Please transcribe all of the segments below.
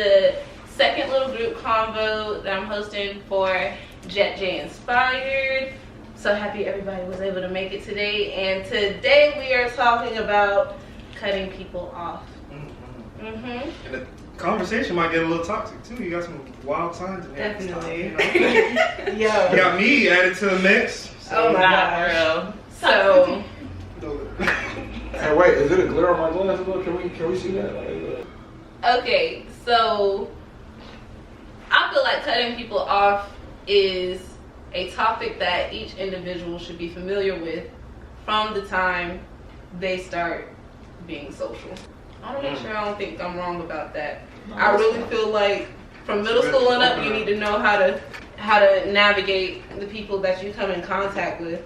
the second little group convo that I'm hosting for JETJInspired. So happy everybody was able to make it today. And today we are talking about cutting people off. And the conversation might get a little toxic too. You got some wild signs in here. Definitely. You know? You got me added to the mix. So. Oh my god, so. Hey, wait, is it a glare on my glasses? Can we see that? Okay, so I feel like cutting people off is a topic that each individual should be familiar with from the time they start being social. I want to make sure I don't think I'm wrong about that. No, I really feel like from middle school and up, you need to know how to navigate the people that you come in contact with.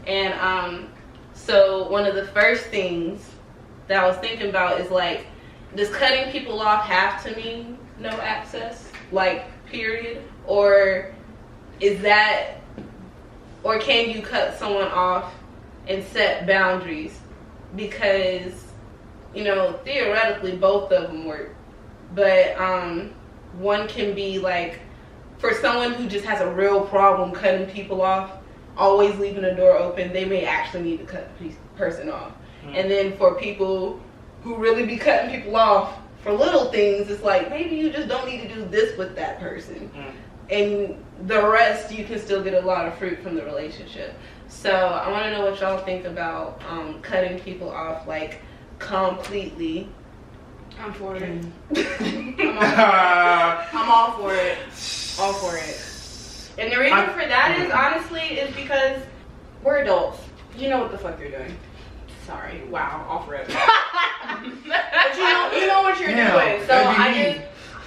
And so one of the first things that I was thinking about is like, does cutting people off have to mean no access? Like, period? Or is that, or can you cut someone off and set boundaries? Because, you know, theoretically both of them work. But one can be like, for someone who just has a real problem cutting people off, always leaving the door open, they may actually need to cut the person off. And then for people who really be cutting people off for little things, it's like, maybe you just don't need to do this with that person. And the rest, you can still get a lot of fruit from the relationship. So I want to know what y'all think about cutting people off, like, completely. I'm for it. I'm all for it. All for it. And the reason for that is, honestly, is because we're adults. You know what the fuck you're doing. Sorry. Wow. All for it. But you know what you're doing. So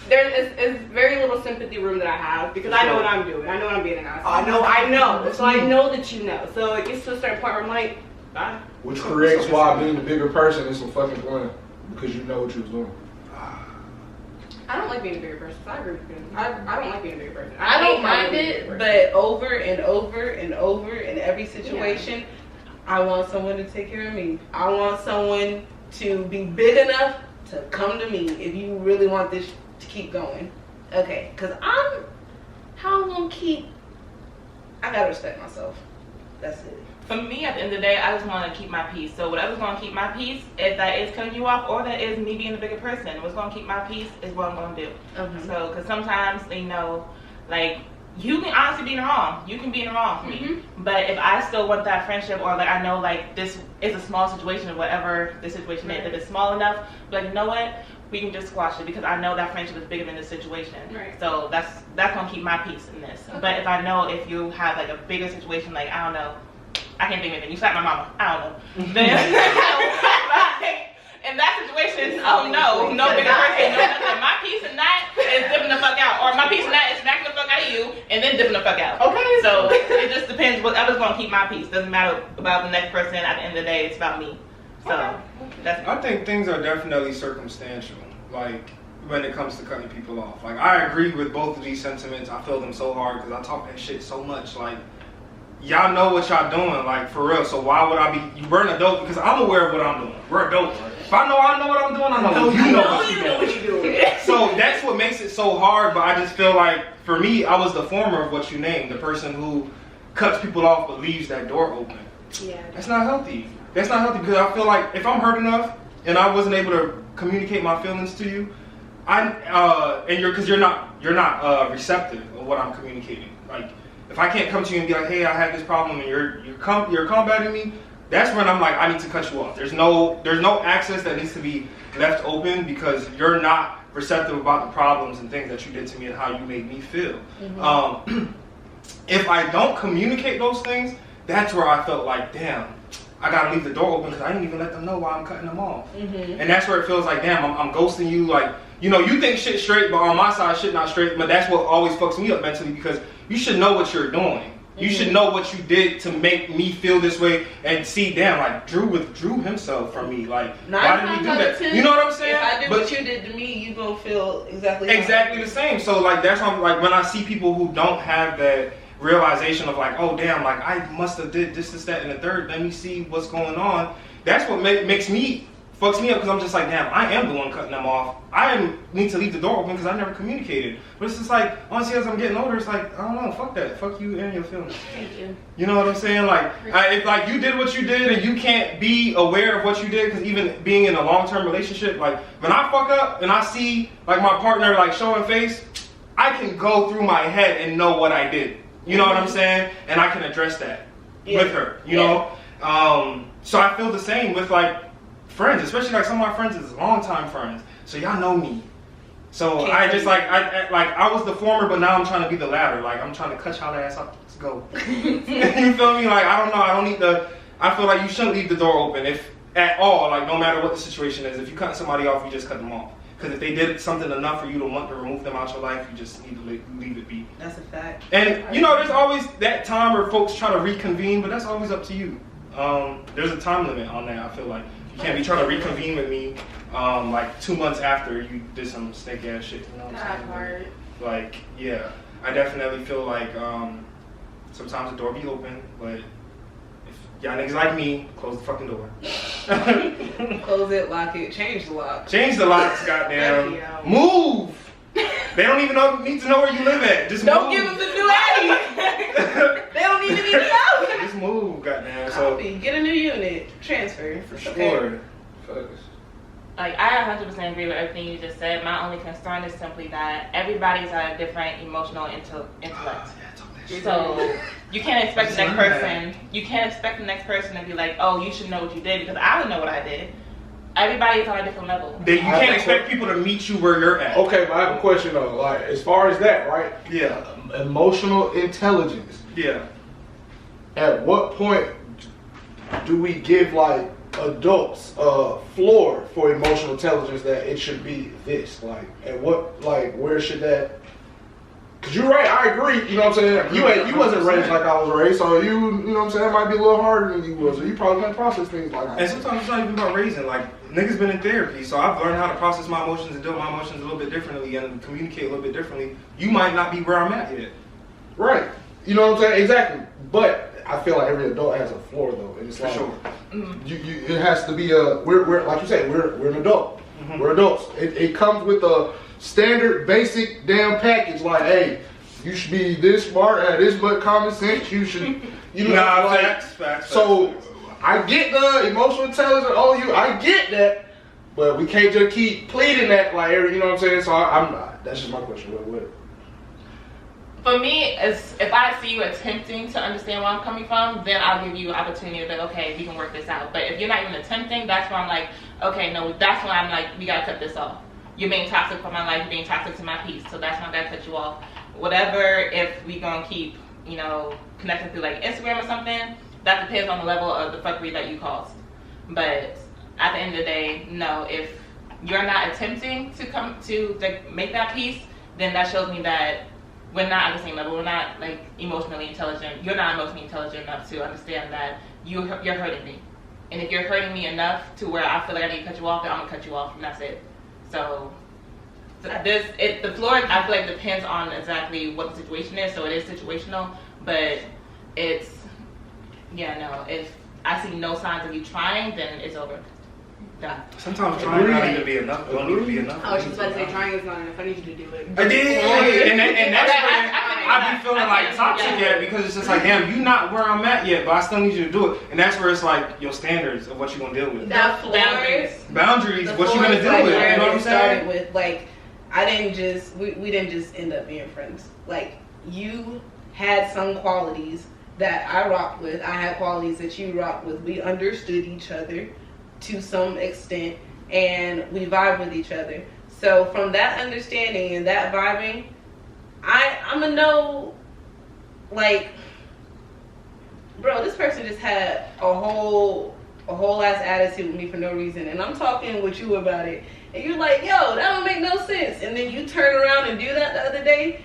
there's very little sympathy room that I have because I know what I'm doing. I know what I'm being an asshole. I know. So I know that you know. So it gets to a certain point where I'm like, bye. Which creates why being the bigger person is some fucking point because you know what you was doing. I don't like being a bigger person. I agree with you. I don't like being a bigger person. I don't mind it, but over and over and over in every situation, I want someone to take care of me. I want someone to be big enough to come to me if you really want this to keep going. Okay, because how I'm gonna keep, I gotta respect myself. That's it. For me, at the end of the day, I just want to keep my peace. So whatever's going to keep my peace, if that is cutting you off or that is me being the bigger person, what's going to keep my peace is what I'm going to do. So, because sometimes, you know, like, you can honestly be in the wrong. You can be in the wrong for me. But if I still want that friendship, or like I know like this is a small situation or whatever the situation is, if it's small enough, like, you know what? We can just squash it because I know that friendship is bigger than this situation. So that's going to keep my peace in this. But if I know if you have like a bigger situation, like, I don't know, I can't think of anything. You slapped my mama. I don't know. Then, in that situation, oh no, no bigger person, no nothing. My piece in that is dipping the fuck out, or my piece in that is smacking the fuck out of you and then dipping the fuck out. Okay. So it just depends. Whatever's gonna keep my peace. Doesn't matter about the next person. At the end of the day, it's about me. So that's. I think things are definitely circumstantial. Like, when it comes to cutting people off. Like, I agree with both of these sentiments. I feel them so hard because I talk that shit so much. Like, y'all know what y'all doing, like, for real. So why would I be, we're an adult, because I'm aware of what I'm doing. We're adults. If I know what I'm doing, I know you know what you're doing. So that's what makes it so hard, but I just feel like, for me, I was the former of what you named, the person who cuts people off but leaves that door open. Yeah. That's not healthy. That's not healthy, because I feel like if I'm hurt enough and I wasn't able to communicate my feelings to you, because you're not receptive of what I'm communicating. Like, if I can't come to you and be like, hey, I had this problem, and you're combating me, that's when I'm like, I need to cut you off. There's no access that needs to be left open because you're not receptive about the problems and things that you did to me and how you made me feel. If I don't communicate those things, that's where I felt like, damn, I gotta leave the door open because I didn't even let them know why I'm cutting them off. And that's where it feels like, damn, I'm ghosting you. Like, you know, you think shit's straight, but on my side, shit not straight. But that's what always fucks me up mentally, because you should know what you're doing. You should know what you did to make me feel this way, and see, damn, like, Drew withdrew himself from me. Like, why did he do that? You know what I'm saying? If I did what you did to me, you gonna feel exactly the same. So, like, that's why I'm like, when I see people who don't have that realization of like, oh damn, like, I must have did this, that, and the third, let me see what's going on. That's what makes me fucks me up because I'm just like, damn, I am the one cutting them off. I need to leave the door open because I never communicated. But it's just like, honestly, as I'm getting older, it's like, I don't know, fuck that. Fuck you and your feelings. Thank you. You know what I'm saying? Like, if like you did what you did and you can't be aware of what you did, because even being in a long-term relationship, like when I fuck up and I see like my partner like showing face, I can go through my head and know what I did. You know what I'm saying? And I can address that with her. You know? So I feel the same with like friends, especially like some of my friends is longtime friends. So y'all know me. So I just like I was the former, but now I'm trying to be the latter. Like I'm trying to cut y'all ass up. Let's go. You feel me? Like I don't know. I don't need the. I feel like you shouldn't leave the door open if at all. Like no matter what the situation is. If you cut somebody off, you just cut them off. Because if they did something enough for you to want to remove them out your life, you just need to leave it be. That's a fact. And you know, there's always that time where folks try to reconvene, but that's always up to you. There's a time limit on that. I feel like you can't be trying to reconvene with me like 2 months after you did some snake ass shit. You know what I'm saying? Like, yeah, I definitely feel like sometimes the door be open, but if y'all niggas like me, close the fucking door. Close it, lock it, change the lock. Change the locks, goddamn. Move. They don't even need to know where you live at. Just don't move. give them the new address. They don't need to be know. Just move, goddamn. Copy. Get a new unit. Transfer. For sure. Okay. Like, I 100% agree with everything you just said. My only concern is simply that everybody's at a different emotional intellect. So you can't expect the next person. You can't expect the next person to be like, "Oh, you should know what you did," because I would know what I did. Everybody's on a different level. You can't expect people to meet you where you're at. Okay, but I have a question though. Like, as far as that, right? Yeah. Emotional intelligence. Yeah. At what point do we give like adults a floor for emotional intelligence that it should be this? Like, at what, like, where should that? Cause you're right, I agree. You know what I'm saying? You wasn't raised like I was raised, so you know what I'm saying? It might be a little harder than you was, or you probably can't process things like that. And sometimes it's not even about raising. Like niggas been in therapy, so I've learned how to process my emotions and deal with my emotions a little bit differently and communicate a little bit differently. You might not be where I'm at yet. Right. You know what I'm saying? Exactly. But I feel like every adult has a floor though, and it's For like sure. it has to be we're like you say, we're an adult. Mm-hmm. We're adults. It comes with a standard basic damn package like, hey, you should be this smart, have this much common sense, you should facts. So I get the emotional intelligence, all you, I get that, but we can't just keep pleading that like you know what I'm saying? So I'm that's just my question. What? For me, if I see you attempting to understand where I'm coming from, then I'll give you an opportunity to be like, okay, we can work this out. But if you're not even attempting, that's when I'm like, okay, no, that's when I'm like, we gotta cut this off. You're being toxic for my life, you're being toxic to my peace, so that's when I gotta cut you off. Whatever, if we gonna keep, you know, connecting through like Instagram or something, that depends on the level of the fuckery that you caused. But at the end of the day, no, if you're not attempting to come to make that peace, then that shows me that we're not at the same level. We're not like emotionally intelligent. You're not emotionally intelligent enough to understand that you're hurting me. And if you're hurting me enough to where I feel like I need to cut you off, then I'm gonna cut you off, and that's it. So the floor, I feel like, depends on exactly what the situation is. So it is situational, but it's if I see no signs of you trying, then it's over. Done. Sometimes trying not even be enough. Don't need to be enough. I was just about to say trying is not enough. I need you to do it. I did, and that's where I be feeling like toxic at, because it's just like, damn, you not where I'm at yet, but I still need you to do it. And that's where it's like your standards of what you're gonna deal with. Boundaries, what you gonna deal with. You know what I'm saying? With like, I didn't just we didn't just end up being friends. Like, you had some qualities that I rocked with. I had qualities that you rocked with. We understood each other to some extent, and we vibe with each other. So from that understanding and that vibing, I'm gonna know, like, bro, this person just had a whole ass attitude with me for no reason, and I'm talking with you about it, and you're like, yo, that don't make no sense, and then you turn around and do that the other day.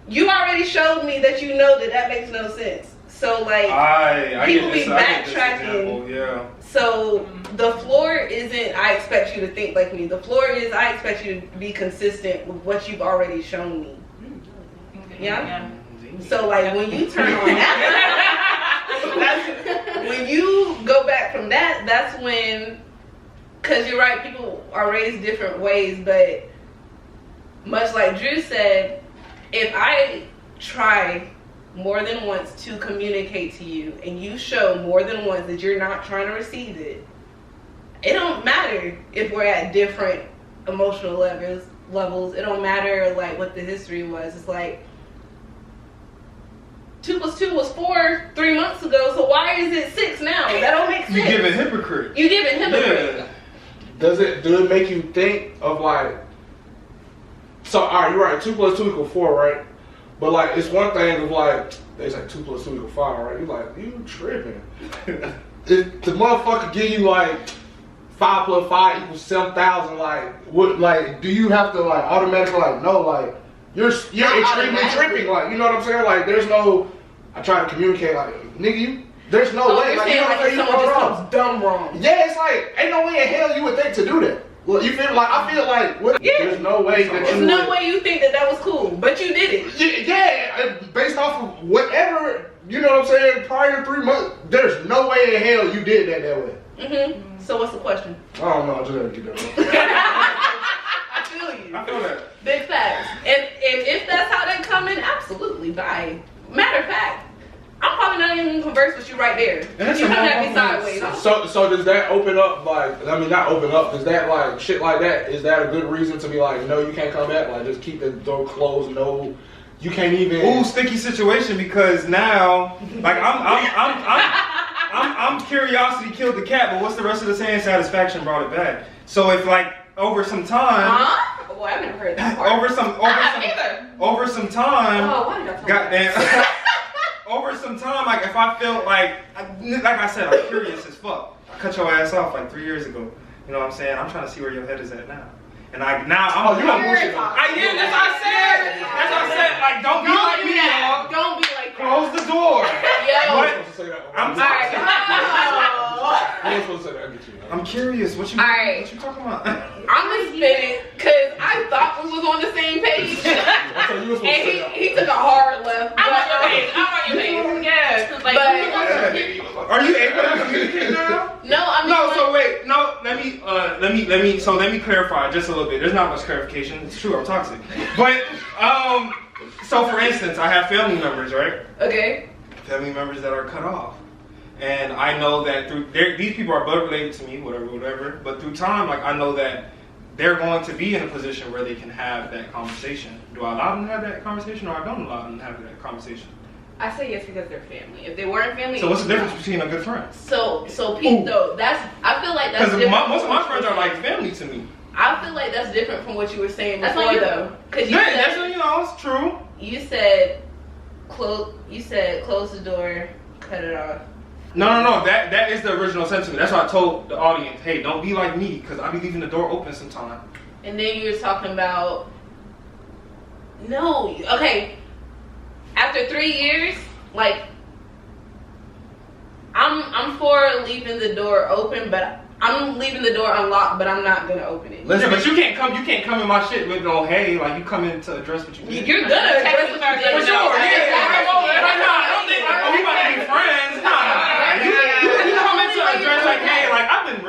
You already showed me that you know that makes no sense. So like, people be backtracking. Yeah. So the floor isn't I expect you to think like me. The floor is I expect you to be consistent with what you've already shown me. Yeah. So like, when you turn on that, when you go back from that, that's when because you're right, people are raised different ways, but much like Drew said, if I try more than once to communicate to you and you show more than once that you're not trying to receive it, it don't matter if we're at different emotional levels. It don't matter like what the history was. It's like 2 + 2 was 4 3 months ago, so why is it 6 now? That don't make sense. You giving hypocrite. You giving hypocrite. Yeah. Do it make you think of like, so alright, you're right, 2 + 2 = 4, right? But like it's one thing of like they say 2 + 2 = 5, right? You're like, you tripping. If the motherfucker give you like 5 + 5 = 7,000, like what, like do you have to like automatically like no, like you're extremely tripping, like you know what I'm saying? Like there's no, I try to communicate like nigga, you there's no way. You're like, saying you know like what I'm if saying? someone just comes dumb wrong. Yeah, it's like ain't no way in hell you would think to do that. Well, you feel like I feel like what, there's no way that There's you no would, way you think that was cool, but you did it. yeah, based off of whatever, you know what I'm saying, prior to 3 months, there's no way in hell you did that way. Mm-hmm. So what's the question? I don't know, I just had to get that. I feel you. I feel that. Big facts. And if that's how they come in, absolutely. Matter of fact, I'm probably not even gonna converse with you right there. You come at me sideways. So does that open up, like, I mean, not open up, does that, like, shit like that, is that a good reason to be like, no, you can't come back? Like, just keep the door closed, no, you can't even. Ooh, sticky situation, because now, like, I'm curiosity killed the cat, but what's the rest of the saying? Satisfaction brought it back. So if, like, over some time. Huh? Well, I've never heard that part. Over some time. Oh, why did I talk Goddamn. Over some time, like if I felt like I said, I'm curious as fuck. I cut your ass off like 3 years ago. You know what I'm saying? I'm trying to see where your head is at now. And I'm Oh, you're not bullshit. that's what I said. That's what I said. Like, don't be like me, dog. Don't be like that. Close the door. Yo. What? I'm supposed to say that. I get you. I'm curious. What you talking about? I'm gonna spin it because I thought we was on the same page. And he took a hard left. I'm on your page. Yes. Like, Are you able to communicate now? No, I'm No, so wait, no, let me clarify just a little bit. There's not much clarification. It's true, I'm toxic. But, so for instance, I have family members, right? Okay. Family members that are cut off. And I know that these people are blood related to me, whatever, but through time, like, I know that they're going to be in a position where they can have that conversation. Do I allow them to have that conversation, or I don't allow them to have that conversation? I say yes because they're family. If they weren't family, So what's the difference between a good friend? So Pete, though, I feel like that's Because different. most of my friends are like family to me. I feel like that's different from what you were saying That's before, not you. though. Because That's it's true. you said close the door, cut it off. No. That is the original sentiment. That's why I told the audience, hey, don't be like me, because I be leaving the door open sometime. And then you were talking about okay. After 3 years, like I'm for leaving the door open, but I'm leaving the door unlocked, but I'm not gonna open it. Listen, but you can't come in my shit with no hey, like you come in to address what you need. You're gonna address what you did. For sure, yeah. I don't think we about to be friends. Nah. You come in to address like, hey, like I've been,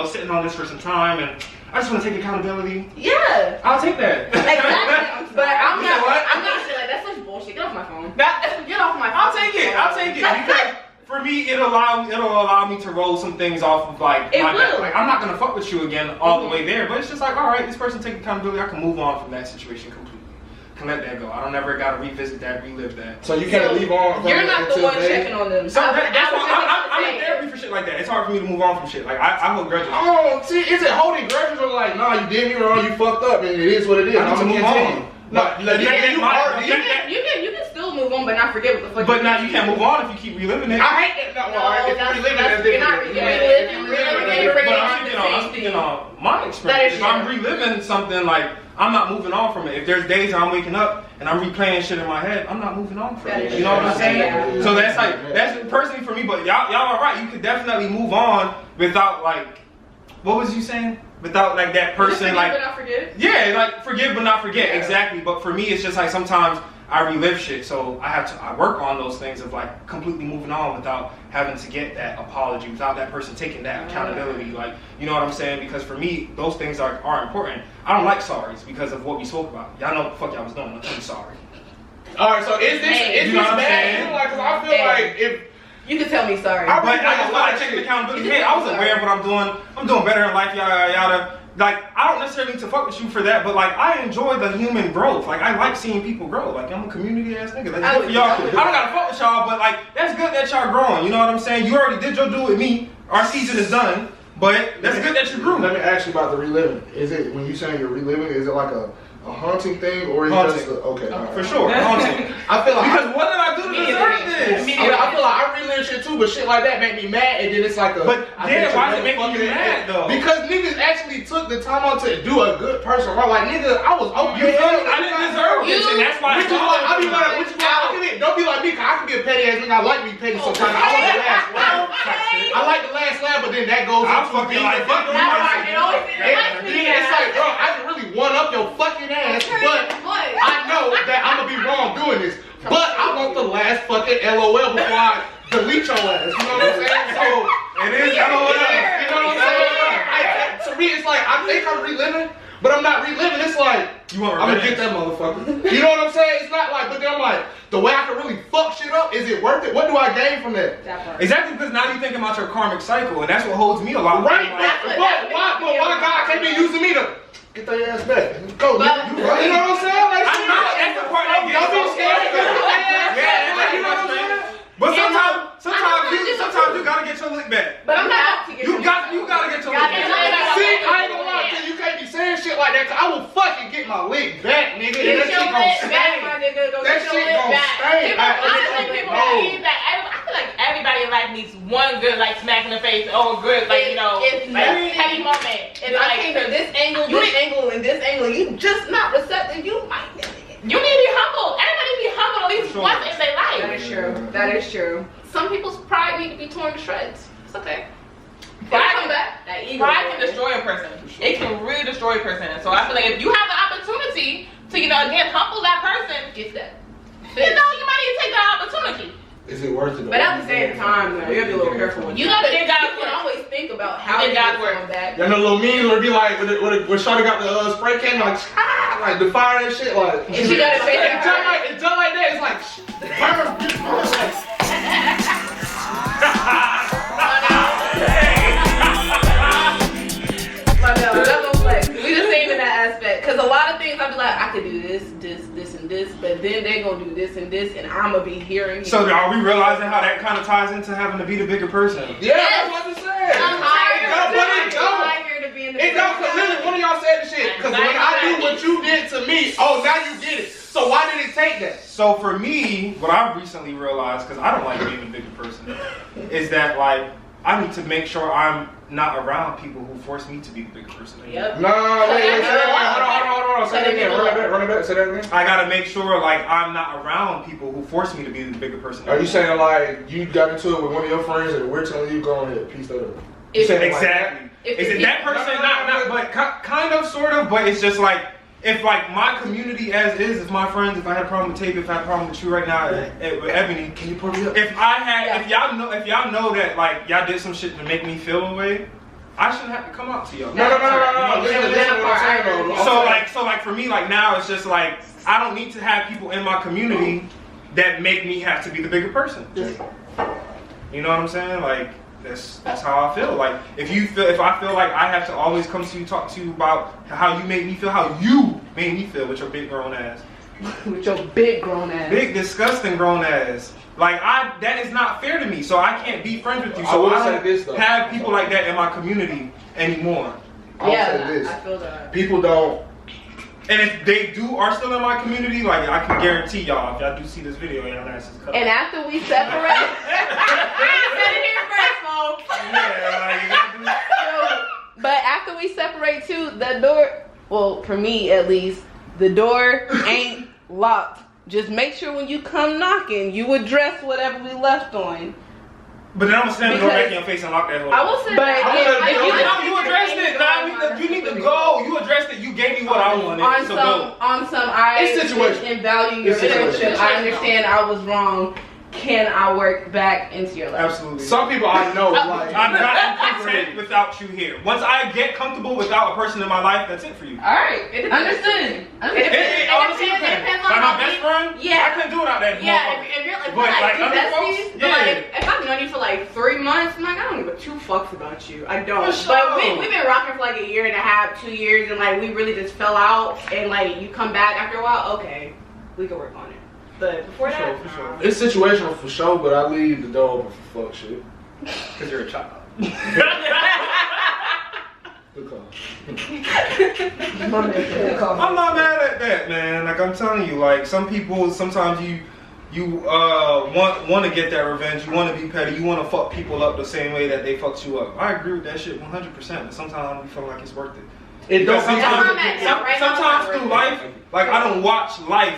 sitting on this for some time, and I just want to take accountability. Yeah. I'll take that. Exactly. But I'm You know what? not shit like that's such bullshit. Get off my phone. Get off my phone. I'll take it because for me it'll allow me to roll some things off of like It my back. will. Like I'm not gonna fuck with you again all the way there, but it's just like, all right, this person take accountability. I can move on from that situation completely. Can let that go. I don't ever gotta revisit that, relive that. So you can't leave on. You're not the one checking on them. So that's why I'm in therapy for shit like that. It's hard for me to move on from shit. Like I hold grudges. Oh, see, is it holding grudges or like, nah, you did me wrong, you fucked up, and it is what it is. I need to move continue. on. No, You can still move on, but not forget what the fuck. But now you can't move on if you keep reliving it. I hate that. No, if you reliving it, you're not reliving. But I'm speaking on my experience. If I'm reliving something, like I'm not moving on from it. If there's days I'm waking up and I'm replaying shit in my head, I'm not moving on from it. You know what I'm saying? Yeah. So that's personally for me. But y'all are right. You could definitely move on without like, what was you saying? Without like that person, like but not forget. yeah, like forgive but not forget, exactly. But for me, it's just like sometimes I relive shit. So I work on those things of like completely moving on without having to get that apology, without that person taking that accountability. Like, you know what I'm saying? Because for me, those things are important. I don't like sorries because of what we spoke about. Y'all know what the fuck y'all was doing. I'm sorry. All right, so is this bad? Like, 'cause I feel like if you can tell me sorry, but I just feel like taking accountability. Hey, I was aware of what I'm doing. I'm doing better in life, yada yada. Like, I don't necessarily need to fuck with you for that, but like, I enjoy the human growth. Like, I like seeing people grow. Like, I'm a community ass nigga. That's good for y'all. I don't gotta fuck with y'all, but like, that's good that y'all growing. You know what I'm saying? You already did your due with me. Our season is done, but that's good that you grew. Let me ask you about the reliving. Is it, when you saying you're reliving, is it like a haunting thing, or is it just okay? Right. For sure, haunting. I feel like because what did I do to deserve this? I feel like I relive shit too, but shit like that make me mad, and then it's like a. But then why does it make you mad though? Because niggas actually took the time out to do a good person. Right? Like nigga, I was okay. I didn't deserve this, and that's why. Which is why I be like, don't be like me, cause I can be a petty ass nigga. I like me petty sometimes. I like the last laugh. I like the last laugh, but then that goes into fucking like it's like, bro, I can really one up your fucking ass, but I know that I'm gonna be wrong doing this. But I want the last fucking LOL before I delete your ass. You know what I'm saying? So it is LOL. You know what I'm saying? To me, it's like I think I'm reliving, but I'm not reliving. It's like I'm gonna get that motherfucker. You know what I'm saying? It's not like, but then I'm like, the way I can really fuck shit up, is it worth it? What do I gain from that? Exactly, because now you're thinking about your karmic cycle, and that's what holds me a lot. Right, but why God can't be using me to get their ass back? Go, you know what I'm saying? Like, I know, that's the part that gets so scared. Yeah, you know what I'm saying? But sometimes you gotta get your lick back. But I'm not to get you gotta get your lick back. See, I ain't gonna lie to you, can't be saying shit like that, cause I will fucking get my lick back, nigga. And that shit gon' stay. That shit gon' stay. Honestly, people believe that. I feel like everybody in life needs one good like smack in the face or good like like heavy moment. If I came to this angle, and this angle, you just not receptive. You might. You need to be humble. Everybody be humble at least once in their life. That is true. That is true. Some people's pride need to be torn to shreds. It's okay. Pride can destroy a person. It can really destroy a person. So I feel like if you have the opportunity to, again, humble that person, get that. You might need to take that opportunity. Is it worth it? But at the same time, though, you have to be a little careful with you can always think about how you get on that. Y'all know little memes where it be like, when Shawty got the spray can, like the fire and shit, like. And she gotta say that. It's done like that. It's like, we the same in that aspect. Cause a lot of things I'll be like, I could do this, and this, but then they're gonna do this and this, and I'm gonna be hearing. So are we realizing how that kind of ties into having to be the bigger person? Yeah, that's what I'm saying. I'm tired of being the bigger person. Cause literally, one of y'all said the shit. Cause when I do what you did to me, oh, now you get it. So why did it take that? So for me, what I've recently realized, because I don't like being a bigger person, is that like I need to make sure I'm not around people who force me to be the bigger person. Yep. No, wait, say that again. Hold on. Say that again. Run it back. Say that again. I gotta make sure like I'm not around people who force me to be the bigger person. Are you saying like you got into it with one of your friends and we're telling you go ahead, piece that up? Exactly. Is it that person? Not, but kind of, sort of. But it's just like. If like my community as is my friends, if I had a problem with Tape, if I had a problem with you right now, with Ebony, can you put me up? If y'all know that like y'all did some shit to make me feel away, I shouldn't have to come out to y'all. No. So like for me, like now it's just like I don't need to have people in my community that make me have to be the bigger person. You know what I'm saying? Like. That's how I feel. Like if I feel like I have to always come to you, talk to you about how you made me feel, how you made me feel with your big grown ass. With your big grown ass. Big disgusting grown ass. Like that is not fair to me. So I can't be friends with you. So I don't have people like that in my community anymore. I feel that. People don't. And if they are still in my community, like I can guarantee y'all, if y'all do see this video, y'all asses cut. And after we separate, but after we separate too, the door, well, for me at least, the door ain't locked. Just make sure when you come knocking, you address whatever we left on. But then I'm gonna slam the door back in your face and lock that hole. I will say, But You addressed it. Now you need to go. You addressed it. You gave me what I wanted. So go. It's situational. in valuing your It's situational. relationship. I understand I was wrong. Can I work back into your life? Absolutely. Some people I know, like, I'm not content without you here. Once I get comfortable without a person in my life, that's it for you. All right, understood. It honestly depends. Like my best friend, Yeah. I couldn't do without that. Yeah, motherfucker. if you're like, But like two other besties, folks, but yeah. like, if I've known you for like 3 months, I'm like, I don't give a two fucks about you. I don't. For sure. But we've been rocking for like a year and a half, 2 years, and like we really just fell out, and like you come back after a while, okay, we can work on it. But before that, For sure. it's situational for sure, but I leave the door open for fuck shit. Because you're a child. Good call. I'm not mad at that, man. Like I'm telling you, like some people, sometimes you want to get that revenge. You want to be petty. You want to fuck people up the same way that they fucked you up. I agree with that shit 100%. But sometimes I don't feel like it's worth it. It don't Sometimes through life, like I don't watch life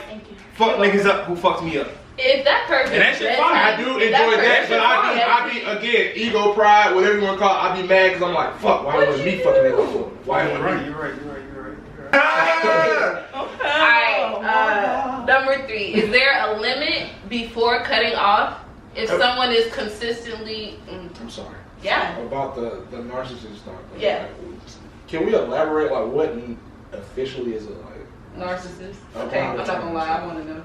fuck niggas up who fucked me up. If that person, And that shit fine. I do enjoy that, but I be again, ego, pride, whatever you want to call it, I be mad because I'm like, fuck, why was me fucking that up for? Why You're wasn't me? right. You're right. Alright, number 3. Is there a limit before cutting off if someone is consistently... I'm sorry. Yeah. About the narcissist stuff. Yeah. Can we elaborate, like, what officially is it like? Narcissist. Okay, I'm not gonna lie, I wanna know.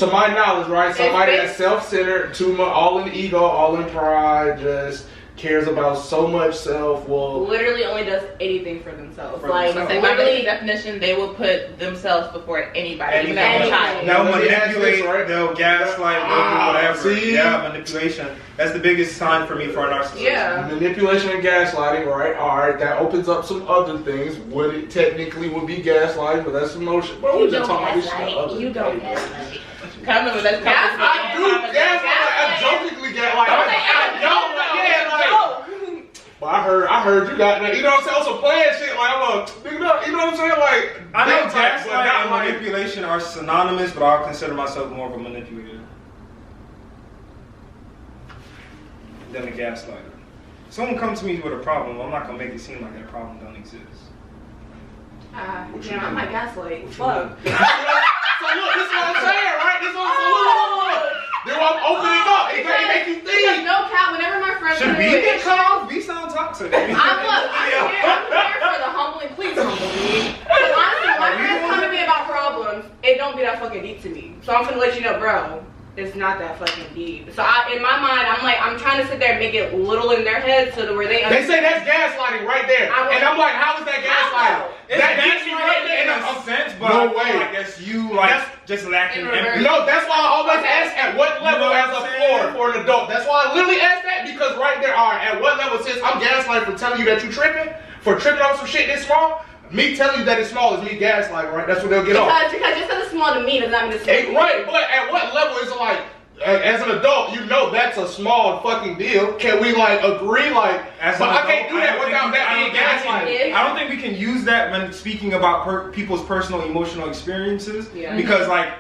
To my knowledge, right? Somebody that's self-centered, too much, all in ego, all in pride, just cares about so much self. Well, literally only does anything for themselves. Like, Say my basic definition, they will put themselves before anybody, even as a Anything. child. They'll Nobody has manipulate, this, right? they'll gaslight, they'll do whatever. See? Yeah, manipulation. That's the biggest sign for me for a narcissist. Yeah. manipulation and gaslighting, right? All right, that opens up some other things. What it technically would be gaslighting, but that's emotion. But we're just talking about this shit. You don't gaslight. I remember that's I do gaslight. I jokingly gaslight. I don't, like, but I heard you got that. You know what I'm saying? Also playing shit like I'm a, you know what I'm saying? Like I know that type, but gaslight not and like- manipulation are synonymous, but I'll consider myself more of a manipulator than a gaslighter. If someone comes to me with a problem, I'm not gonna make it seem like that problem don't exist. I'm like gaslight. Fuck. So look, this is what I'm saying, right? This is what then I'm opening up. It make you Because think. no cap, whenever my friends Should come we in with get this cut shit, off? We sound toxic. I'm here for the humbling. Please humble me. Because honestly, when my friends come to me about problems, it don't be that fucking deep to me. So I'm gonna let you know, bro. It's not that fucking deep. So in my mind, I'm trying to sit there and make it little in their head so that where they They say that's gaslighting right there, and I'm like, how is that gaslighting? It's That gets you right gaslighting in there. a sense, but No I feel way. like that's you, like, just lacking empathy. No, that's why I always ask at what level know as what a I'm floor saying? for an adult. That's why I literally ask that because right there, all right, at what level since I'm gaslighting for telling you that you tripping, for tripping on some shit this small, me telling you that it's small is me gaslighting, right? That's what they'll get off. Because just because it's small to me does not mean it's small. Right, but at what level is it like, as an adult, you know that's a small fucking deal. Can we like agree like, As but an I can't adult, do that I don't without think that being gaslighting. I don't think we can use that when speaking about people's personal emotional experiences. Yeah. Because like,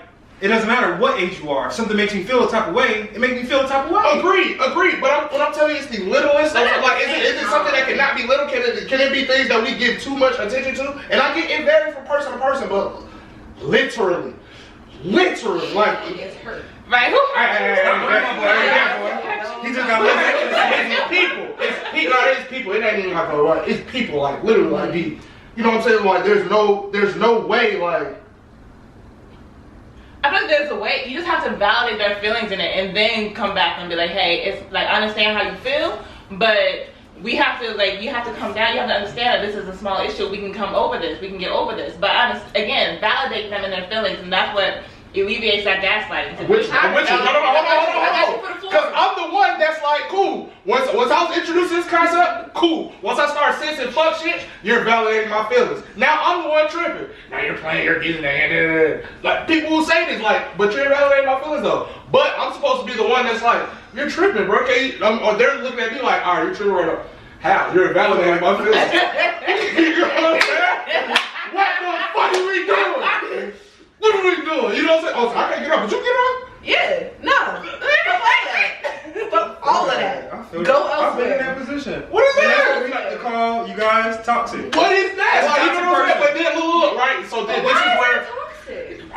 it doesn't matter what age you are. If something makes me feel a type of way, it makes me feel a type of way. Agreed. But what I'm telling you is the littlest. Of, like, is it something that cannot be little? Can it be things that we give too much attention to? And I get it vary from person to person, but literally, like. It's hurt. Right? He just got It's people. It's people. It ain't even like it's people. Like literally, like you know what I'm saying? Like there's no way. Like I feel like there's a way. You just have to validate their feelings in it, and then come back and be like, "Hey, it's like I understand how you feel, but we have to like you have to come down. You have to understand that this is a small issue. We can come over this. We can get over this. But again, validate them in their feelings, and that's what alleviates that gaslighting. Which no, hold on. Because I'm the one that's like, cool. Once I was introduced to this concept, cool. Once I start sensing fuck shit, you're validating my feelings. Now I'm the one tripping. Now you're playing, you're getting that. Like people who say this, like, but you're validating my feelings though. But I'm supposed to be the one that's like, you're tripping, bro. Okay, or they're looking at me like, all right, you're tripping right now. How? You're validating my feelings. You know what I'm saying? What the fuck are we doing? What are we doing? You know what I'm saying? Oh, so I can't get up, but you get up? Yeah, no. They don't play that.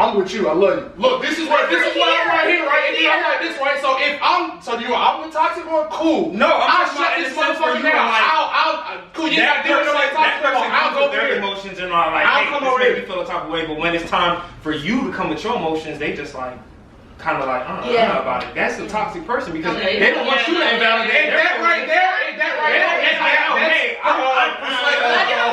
I'm with you. I love you. Look, this is what I'm right here, right? And then I'm like this, right? So if I'm with toxic one, cool. No, I'll shut this motherfucker down. I'll cool. You got to deal with nobody toxic one. I'll go their there. emotions and all like, I'll hey, come this over made here. me feel a type of way. But when it's time for you to come with your emotions, they just like kind of like, Yeah. about it. That's a toxic person because Okay. they don't want you to invalidate. Is that right there?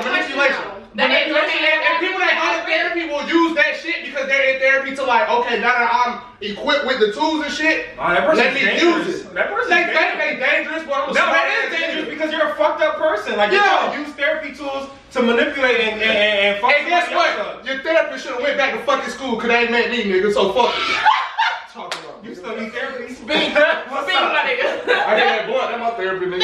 Manipulation. Manipulation, and people that go to therapy will use that shit because they're in therapy to like, okay, now that I'm equipped with the tools and shit, let me use it. That person's They dangerous, but I'm a No, smart that is ass dangerous nigga. because you're a fucked up person. Like, you're trying to use therapy tools to manipulate and fuck And guess somebody else what? up. Your therapist should have went back to fucking school because they ain't met me, nigga, so fuck it. Talk about You still need therapy? Speak, What's up? my nigga. I got that blunt, that's my therapy, nigga.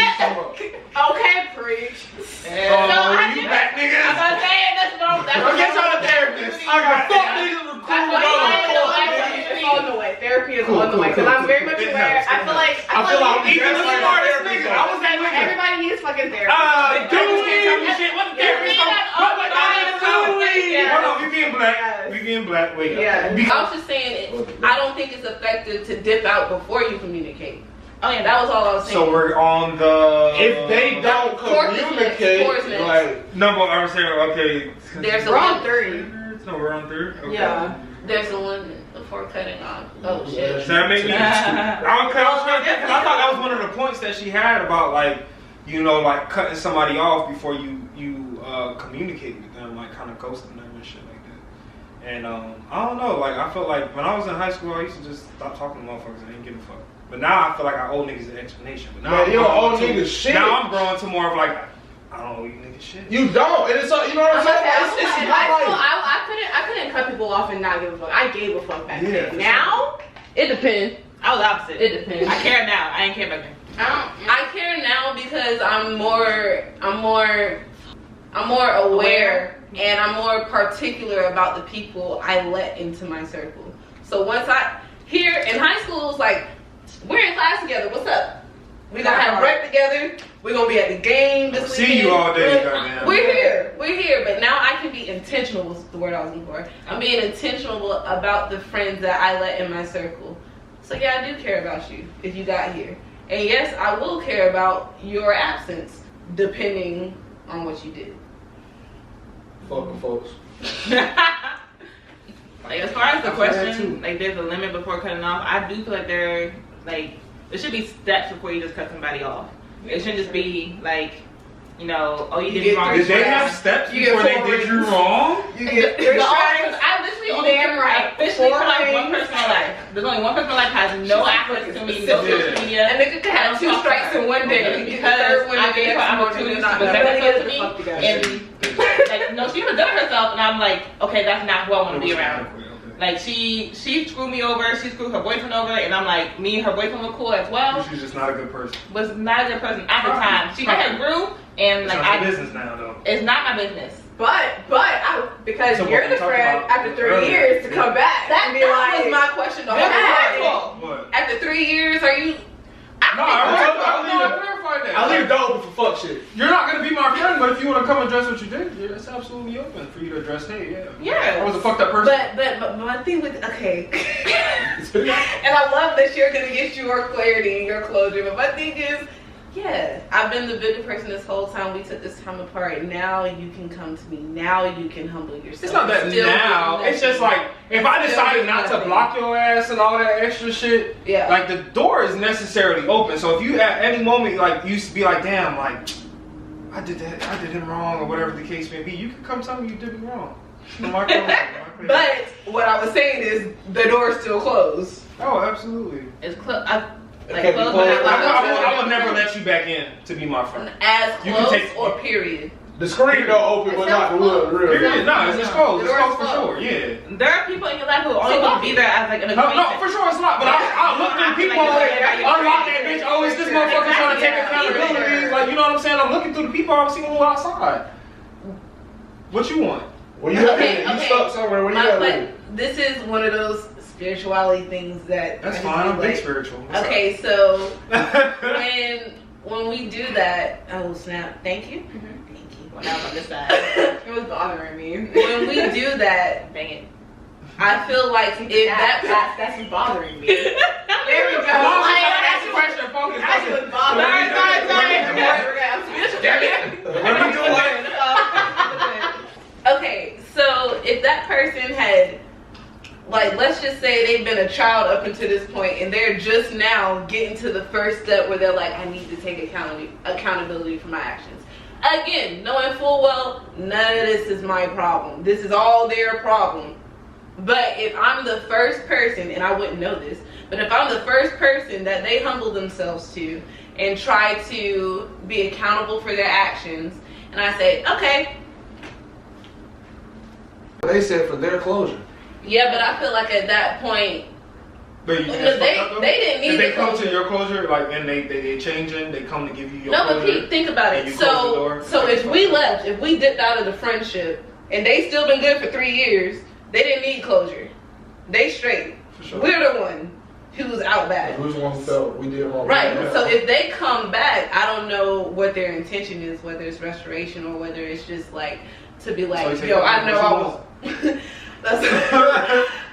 Okay, preach. Oh, you back, nigga? I'm gonna say it. That's what Go get y'all a therapist. I got fuck niggas That's recruiting what on it's on the way. Therapy is on the way because I'm very much It aware. helps, I feel like Even the smartest nigga. I was that nigga. everybody needs fucking therapy. Therapist can't tell me shit. What the therapist Yeah. Hold on, you getting black. You getting black. Wait. Yeah. I was just saying, I don't think it's effective to dip out before you communicate. Oh yeah, That was all I was saying. So we're on the. If they don't communicate, like, No, but I was saying, okay. There's a We're on one. 30. No, we're on third? Okay. Yeah. There's the one before cutting off. Oh shit. So that made me. I was trying to think, 'cause I thought that was one of the points that she had about like, like cutting somebody off before you communicate with them, like kind of ghosting them and shit like that. And I don't know, like I felt like when I was in high school, I used to just stop talking to motherfuckers and didn't give a fuck. But now I feel like I owe niggas an explanation. But now man, you don't owe niggas shit. Now I'm growing to more of like, I don't owe you niggas shit. You don't, and it's you know what I'm saying? It's In not high school, like, I couldn't cut people off and not give a fuck. I gave a fuck back Yeah, then. for Now, It depends. I was opposite. It depends. I care now. I ain't care back then. I care now because I'm more aware and I'm more particular about the people I let into my circle. So once here in high school, it was like, we're in class together. What's up? We're gonna have rec together. We're gonna be at the game this weekend. See you all day, goddamn. We're here. But now I can be intentional, was the word I was looking for. I'm being intentional about the friends that I let in my circle. So yeah, I do care about you if you got here. And yes, I will care about your absence, depending on what you did. fucking folks. Like as far as the I feel that question, too. like there's a limit before cutting off. I do feel like there should be steps before you just cut somebody off. It shouldn't just be like, oh, you did me wrong. Did they have steps You get before they 4 did you rings. wrong? You get The 3 office, strikes. I literally You only damn right. Officially 4 cut off one rings. person in my life. There's only one person in my life has no access to me, no social media. A nigga could have 2 strikes in one day Because I gave her opportunities to present herself to me, and she was done herself, and I'm like, okay, that's not who I want to be around. Like she screwed me over, she screwed her boyfriend over, and I'm like, me and her boyfriend were cool as well. She's just not a good person. Was not a good person at the time. She kind of grew, and It's like not your business now, though. it's not my business. But because So you're what the we talked friend about after 3 earlier. years to come back That and be like, was my question the whole Yeah. time. What? After 3 years, are you? No, I clarified that. I leave the door open for fuck shit. You're not gonna be my friend, but if you want to come address what you did, yeah, it's absolutely open for you to address. Hey, Yeah. I was a fucked up person. But my thing with okay, and I love that you're gonna get your clarity and your closure. But my thing is, yeah, I've been the bigger person this whole time. We took this time apart. Now you can come to me. Now you can humble yourself. It's not that Still now. doing It's just like if I Still decided doing not to nothing. block your ass and all that extra shit, Yeah. like the door is necessarily open. So if you at any moment like used to be like, damn, like I did him wrong or whatever the case may be, you can come tell me you did me wrong. But what I was saying is the door's still closed. Oh, absolutely. It's close. Okay, Close, because- but not loud. I will never let you back in to be my friend. As You can close take- or period. The screen door open, but not the wood. Real. Period. No, it's closed. The It's door's closed for closed. sure. Yeah. There are people in your life who only want to be there as like an No, acquaintance. for sure it's not. But I look through people unlock that bitch. Oh, is this motherfucker trying to take accountability? Like, you know what I'm saying? I'm looking through the people I'm seeing who outside. What you want? When you Okay, you okay. stuck somewhere, where you at with it? This is one of those spirituality things that That's I fine. just I'm be big spiritual. What's Okay, so up? when we do that, oh snap! Thank you, thank you. When I was on this side. it was bothering me. When we do that, Dang it. I feel like if that's what's bothering me. There we go. That's the question. Focus. That's what's bothering me. Okay, so if that person had, like, let's just say they've been a child up until this point and they're just now getting to the first step where they're like, I need to take accountability for my actions. Again, knowing full well, none of this is my problem. This is all their problem. But if I'm the first person, and I wouldn't know this, but if I'm the first person that they humble themselves to and try to be accountable for their actions, and I say, okay. They said for their closure. Yeah, but I feel like at that point, But you they didn't need if they the come closure. to your closure, like, and they changing, they come to give you your No, closure. but Pete, think about and it. you close the door. So if we left, if we dipped out of the friendship, and they still been good for 3 years, they didn't need closure. They straight. For sure. We're the one who's out bad. Who's the one who felt we did wrong? Right. Yeah. So if they come back, I don't know what their intention is, whether it's restoration or whether it's just like to be like, So yo, I know I was. That's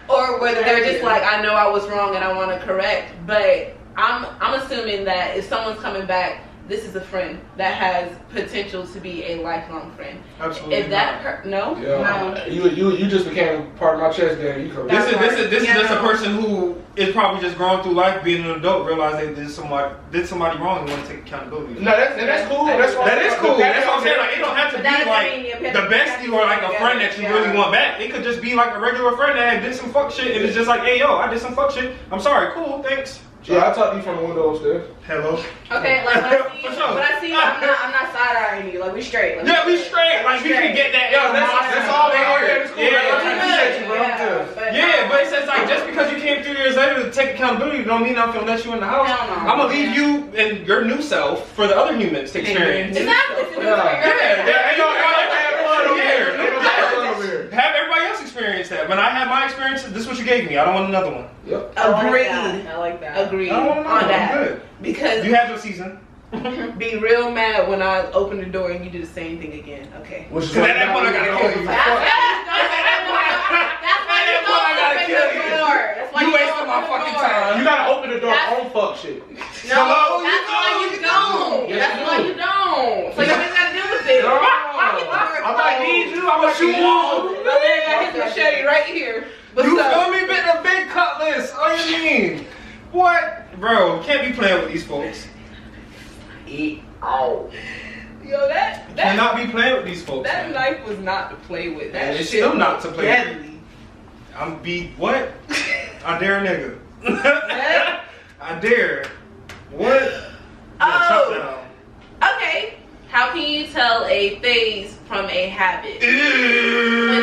or whether they're just like, I know I was wrong and I want to correct. But I'm assuming that if someone's coming back, this is a friend that has potential to be a lifelong friend. Absolutely. If that no, Yeah. You just became part of my chess game. You correct. This is just a person who is probably just growing through life, being an adult, realize they did somebody wrong and want to take accountability. No, that's cool. That is cool. That's what I'm saying. Like, it don't have to But be that like doesn't mean you the bestie or like a friend that you really want back. It could just be like a regular friend that did some fuck shit and it's just like, hey yo, I did some fuck shit. I'm sorry. Cool. Thanks. Yeah, I talked to you from the window upstairs. Hello. Okay, like when I see you, For sure. when I see you, I'm not side eyeing you. Like we straight. Like, Yeah, we straight. Like we can get that. Yo, that's all they are. It's cool. Yeah. I appreciate you, bro. I'm good. Yeah, but it's just like just because you came 3 years later to take accountability don't mean I'm gonna let you in the house. Hell no. I'm gonna leave you and your new self for the other humans to experience. Exactly. Have everybody else experience that. When I had my experiences, this is what you gave me. I don't want another one. Yep. agreed. I like that. Agreed I don't want on another one. that. I'm good. Because You had your season. be real mad when I open the door and you do the same thing again. Okay. Which is Cause at that point I gotta kill you. You wasted my fucking time. You gotta open the door on fuck shit. Hello? That's why you don't. Yes, That's you why do. you don't. So you ain't gotta deal with it. I might need you. I might you want. My man got his machete right here. But You feel me? Bit the big cutlass. Oh, you mean? What? Bro, can't be playing with these folks. Yo, that Cannot be playing with these folks. that man. knife was not to play with. And That it's shit still not to was play with. deadly. I'm beat. What? I dare a nigga. I dare. What? Yeah, chop that Oh, out. okay. How can you tell a phase from a habit when it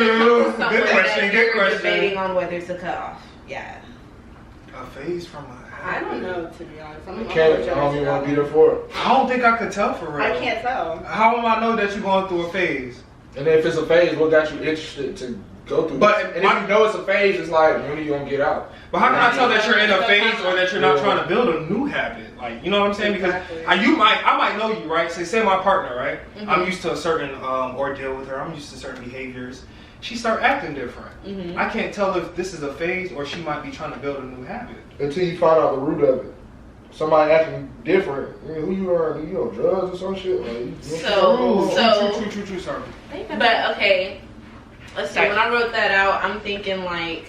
Ew. comes to someone Good question. that Good you're debating question. on whether to cut off? Yeah. A phase from a I don't know, to be honest. I don't even want to be there for it. I don't think I could tell for real. I can't tell. How am I know that you're going through a phase? And then if it's a phase, what got you interested to go through But this? And if you know it's a phase, it's like, when are you gonna get out? But how can I tell that you're in a phase or that you're not Yeah. trying to build a new habit? Like, you know what I'm saying? Because Exactly. I might know you, right? Say my partner, right? Mhm. I'm used to a certain ordeal with her. I'm used to certain behaviors. She start acting different. Mhm. I can't tell if this is a phase or she might be trying to build a new habit. Until you find out the root of it. Somebody acting different. I mean, who you are? You on drugs or some shit? Like, you True, sorry. But okay, let's see. When I wrote that out, I'm thinking like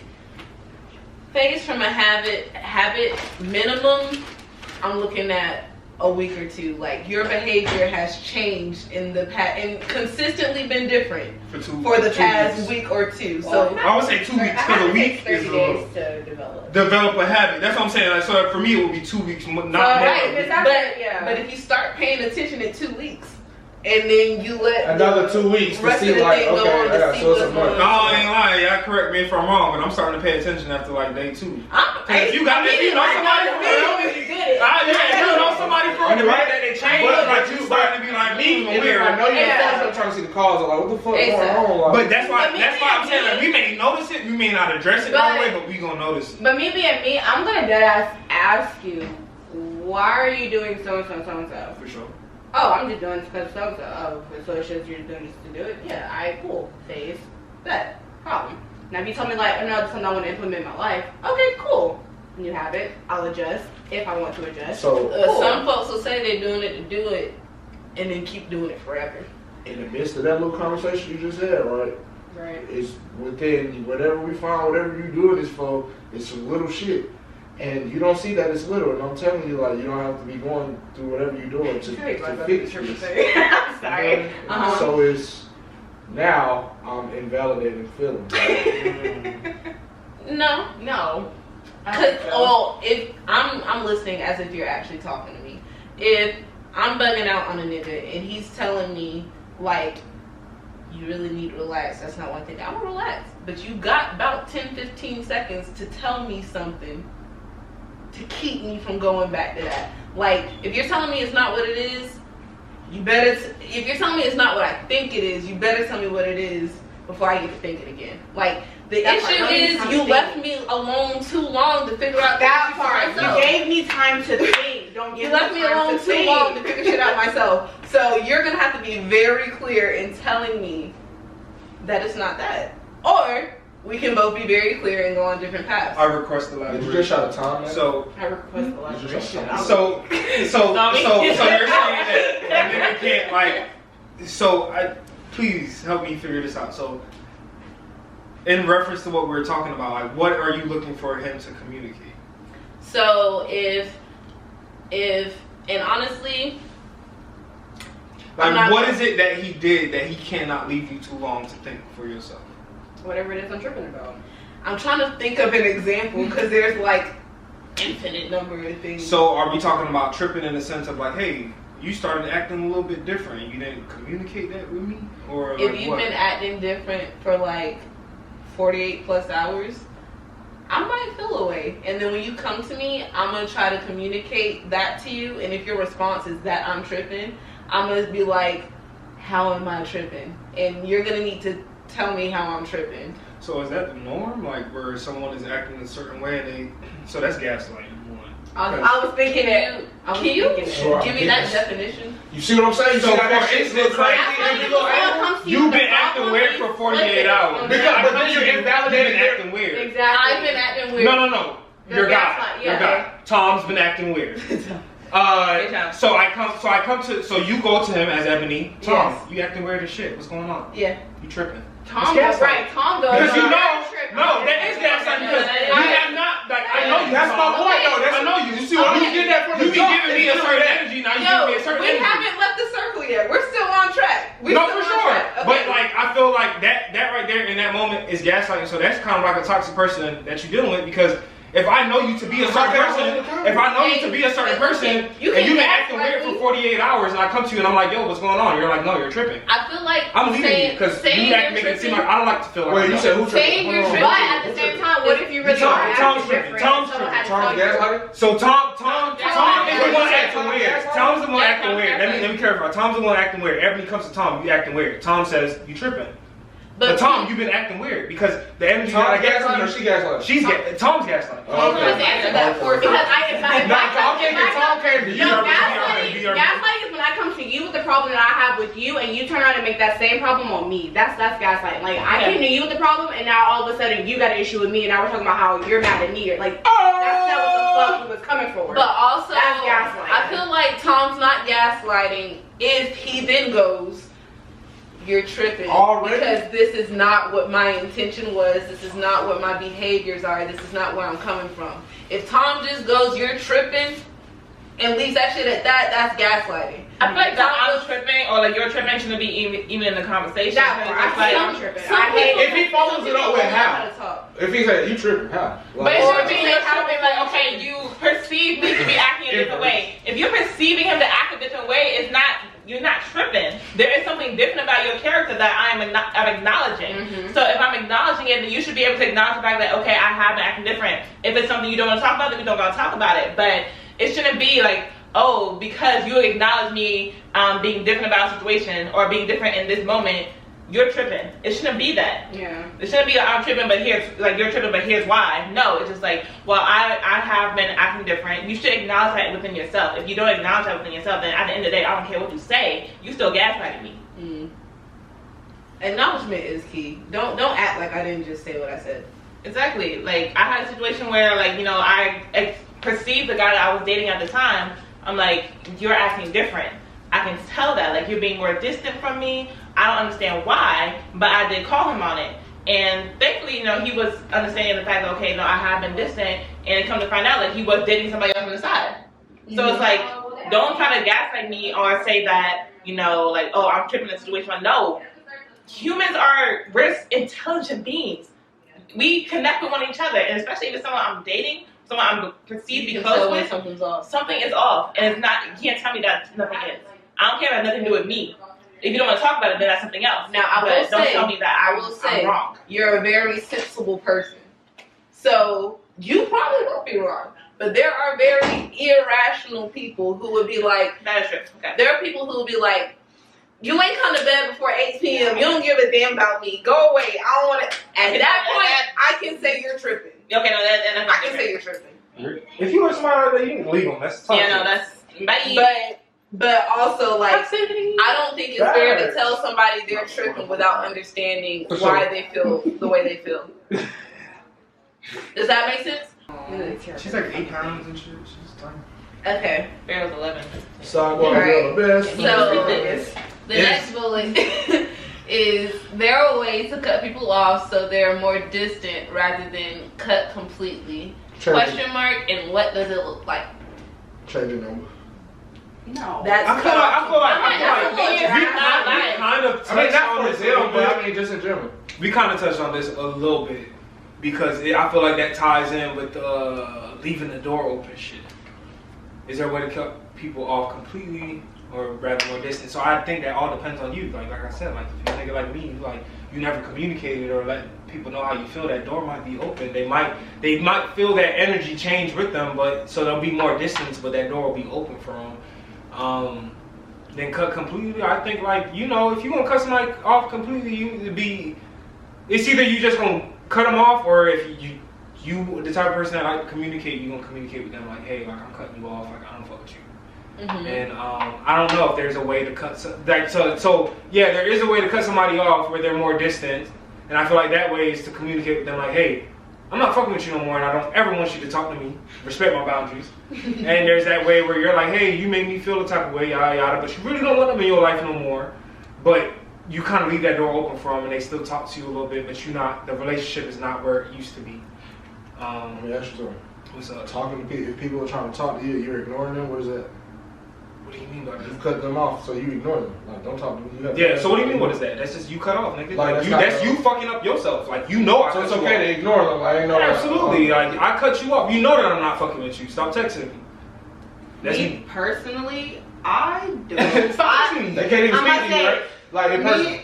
phase from a habit minimum. I'm looking at a week or two. Like your behavior has changed in the past and consistently been different for the past week or two. So I would say 2 weeks because a week is 30 a days little. to develop. Develop a habit. That's what I'm saying. Like, so for me, it would be 2 weeks, not more. right, Yeah. but if you start paying attention in 2 weeks and then you let Another the 2 weeks to rest see of the like, thing go okay, on I to gotta see show what's some going money. No, on. I ain't lying. Y'all correct me if I'm wrong, but I'm starting to pay attention after like day 2. If you know somebody for real, if you know somebody for real, Right. that they change, But like you starting to be like me, And weird. if I know you're Yeah. I'm trying to see the cause. I'm like, what the fuck Exactly. going on? Like, But that's why But I'm saying like, we may notice it, we may not address it right away, but we gonna notice it. But me being me, I'm gonna dead ask you, why are you doing so and so and so and so? For sure. Oh, I'm just doing this because so and so. Oh, so it shows you're doing this to do it. Yeah, alright, cool. Phase. That problem. Now, if you tell me like, no, that's something I want to implement in my life, okay, cool. You have it. I'll adjust if I want to adjust. So cool. Some folks will say they're doing it to do it, and then keep doing it forever. in the midst of that little conversation you just had, right? Right. It's within whatever we find, whatever you doing this for, it's some little shit. And you don't see that it's little. And I'm telling you, like, you don't have to be going through whatever you're doing to fix this. I'm sorry. Uh-huh. So it's, now I'm invalidating feelings. No. No. Cause, well, if I'm listening as if you're actually talking to me. If I'm bugging out on a nigga and he's telling me like, you really need to relax, that's not one thing. I'm gonna relax, but you got about 10-15 seconds to tell me something to keep me from going back to that. Like, if you're telling me it's not what it is, you better. If you're telling me it's not what I think it is, you better tell me what it is before I get to think it again. Like, the issue is you left me alone too long to figure out that part. You gave me time to think. Don't give you left me alone too long to figure shit out myself. So you're gonna have to be very clear in telling me that it's not that, or we can both be very clear and go on different paths. I request the Did library. you just shot a time? So I request the elaboration. So you're saying that nigga can't like. So please help me figure this out. So in reference to what we're talking about, like, what are you looking for him to communicate? So if and honestly, like, what is it that he did that he cannot leave you too long to think for yourself? Whatever it is I'm tripping about. I'm trying to think of an example because there's like infinite number of things. So are we talking about tripping in the sense of like, hey, you started acting a little bit different, you didn't communicate that with me? Or if like, you've what? been acting different for like 48 plus hours, I might feel away. And then when you come to me, I'm going to try to communicate that to you. And if your response is that I'm tripping, I'm going to be like, how am I tripping? And you're going to need to tell me how I'm tripping. So is that the norm? Like, where someone is acting a certain way and they... So that's gaslighting. I was thinking it. Can you give me that definition? You see what I'm saying? So for instance, like, you've been acting weird for 48 hours. But then you're invalidating acting weird. Exactly. I've been acting weird. No. Your guy. Your guy. Tom's been acting weird. So you go to him as Ebony. Tom, you acting weird as shit. What's going on? Yeah. You tripping. Tom goes right. Tom goes. Because you know, no, that is gaslighting because you have not, like, I know you. That's my point, though. I know you. You see what you get that from You the be jump, giving me a certain energy, now you give me a certain we energy. haven't left the circle yet. We're still on track. No, for sure. But like, I feel like that right there in that moment is gaslighting. So that's kind of like a toxic person that you're dealing with, because if I know you to be a certain person, and you been acting weird for 48 hours, and I come to you and I'm like, yo, what's going on? You're like, no, you're tripping. I feel like I'm leaving you because you make it seem like I don't like to feel like. Wait, you said who saying you're tripping, but at the same time, what if you really are acting different? Tom's gaslighting. So Tom is the one acting weird. Tom's the one acting weird. Let me clarify. Tom's the one acting weird. Ebony comes to Tom, you acting weird. Tom says you tripping. But Tom, you've been acting weird because the energy. Tom gaslighting or she gaslighting? Tom's gaslighting. Let's answer that for because Tom came to you. Gaslighting is when I come to you with the problem that I have with you, and you turn around and make that same problem on me. That's gaslighting. Like, I came to you with the problem, and now all of a sudden you got an issue with me, and now we're talking about how you're mad at me. Like, that's not what the fuck he was coming for. But also, that's gaslighting. I feel like Tom's not gaslighting if he then goes, you're tripping. Already? Because this is not what my intention was. This is not what my behaviors are. This is not where I'm coming from. If Tom just goes, you're tripping, and leaves that shit at that, that's gaslighting. I feel like that I'm tripping or like you're tripping shouldn't be even in the conversation. I'm tripping. If he follows it up with how? If he said you tripping, how? But it should be you're tripping like, okay, you perceive me to be acting a different way. If you're perceiving him to act a different way, you're not tripping. There is something different about your character that I'm acknowledging. Mm-hmm. So if I'm acknowledging it, then you should be able to acknowledge the fact that, okay, I have been acting different. If it's something you don't want to talk about, then we don't want to talk about it. But it shouldn't be like, oh, because you acknowledge me being different about a situation or being different in this moment, you're tripping. It shouldn't be that. Yeah. It shouldn't be like, I'm tripping, but you're tripping, but here's why. No, it's just like, well, I have been acting different. You should acknowledge that within yourself. If you don't acknowledge that within yourself, then at the end of the day, I don't care what you say, you still gaslighting me. Acknowledgement is key. Don't act like I didn't just say what I said. Exactly. Like, I had a situation where, like, you know, I perceived the guy that I was dating at the time. I'm like, you're acting different. I can tell that. Like, you're being more distant from me. I don't understand why, but I did call him on it. And thankfully, you know, he was understanding the fact that, okay, no, I have been distant. And come to find out, like, he was dating somebody else on the side. So it's like, don't try to gaslight me or say that, you know, like, oh, I'm tripping in the situation. Like, no. Humans we're intelligent beings. We connect with one each other. And especially if it's someone I'm dating, someone I'm perceived to be close with, something's off. Something is off. And it's not, you can't tell me that nothing is. I don't care about nothing to do with me. If you don't want to talk about it, then that's something else. Now, don't tell me that I'm wrong. You're a very sensible person. So, you probably won't be wrong. But there are very irrational people who would be like... That is true. Okay. There are people who would be like, you ain't come to bed before 8 p.m. You don't give a damn about me. Go away. I don't want to... At that point, I can say you're tripping. Okay, no, that's I can say you're tripping. If you want somebody like that, you can leave them. That's tough. Yeah, no, that's... Bye. But also, like, I don't think it's fair to tell somebody they're tripping without understanding why they feel the way they feel. Does that make sense? She's like 8 pounds and shit. She's tiny. Okay. Bear was 11. Sidewalk girl, the best. So, the next bullet is there are ways to cut people off so they're more distant rather than cut completely. Question mark, and what does it look like? Change your number. No. I feel like we kind of touched on this a little bit. I mean, just in general. We kind of touched on this a little bit because I feel like that ties in with leaving the door open shit. Is there a way to cut people off completely or rather more distant? So I think that all depends on you. Like I said, like if you're a nigga like me, like you never communicated or let people know how you feel, that door might be open. They might feel that energy change with them, but so there'll be more distance, but that door will be open for them. Then cut completely. I think, like, you know, if you want to cut somebody off completely, it's either you just gonna cut them off, or if you the type of person that like to communicate, you gonna communicate with them like, hey, like I'm cutting you off, like I don't fuck with you. Mm-hmm. And I don't know if there's a way to cut so yeah, there is a way to cut somebody off where they're more distant, and I feel like that way is to communicate with them like, hey, I'm not fucking with you no more, and I don't ever want you to talk to me. Respect my boundaries. And there's that way where you're like, hey, you made me feel the type of way, yada yada, but you really don't want them in your life no more. But you kind of leave that door open for them, and they still talk to you a little bit, but the relationship is not where it used to be. Let me ask you something. What's up? Talking to people, if people are trying to talk to you, you're ignoring them. What is that? What do you mean by that? You cut them off, so you ignore them. Like, don't talk to them. Yeah. So what do you mean? What is that? That's just you cut off, nigga. Like, that's you fucking up yourself. Like, you know I. So it's okay to ignore them. I ain't know. Absolutely. Like, I cut you off. You know that I'm not fucking with you. Stop texting me. That's me personally, I don't. Stop texting me. They can't even speak to you, right? Like in person.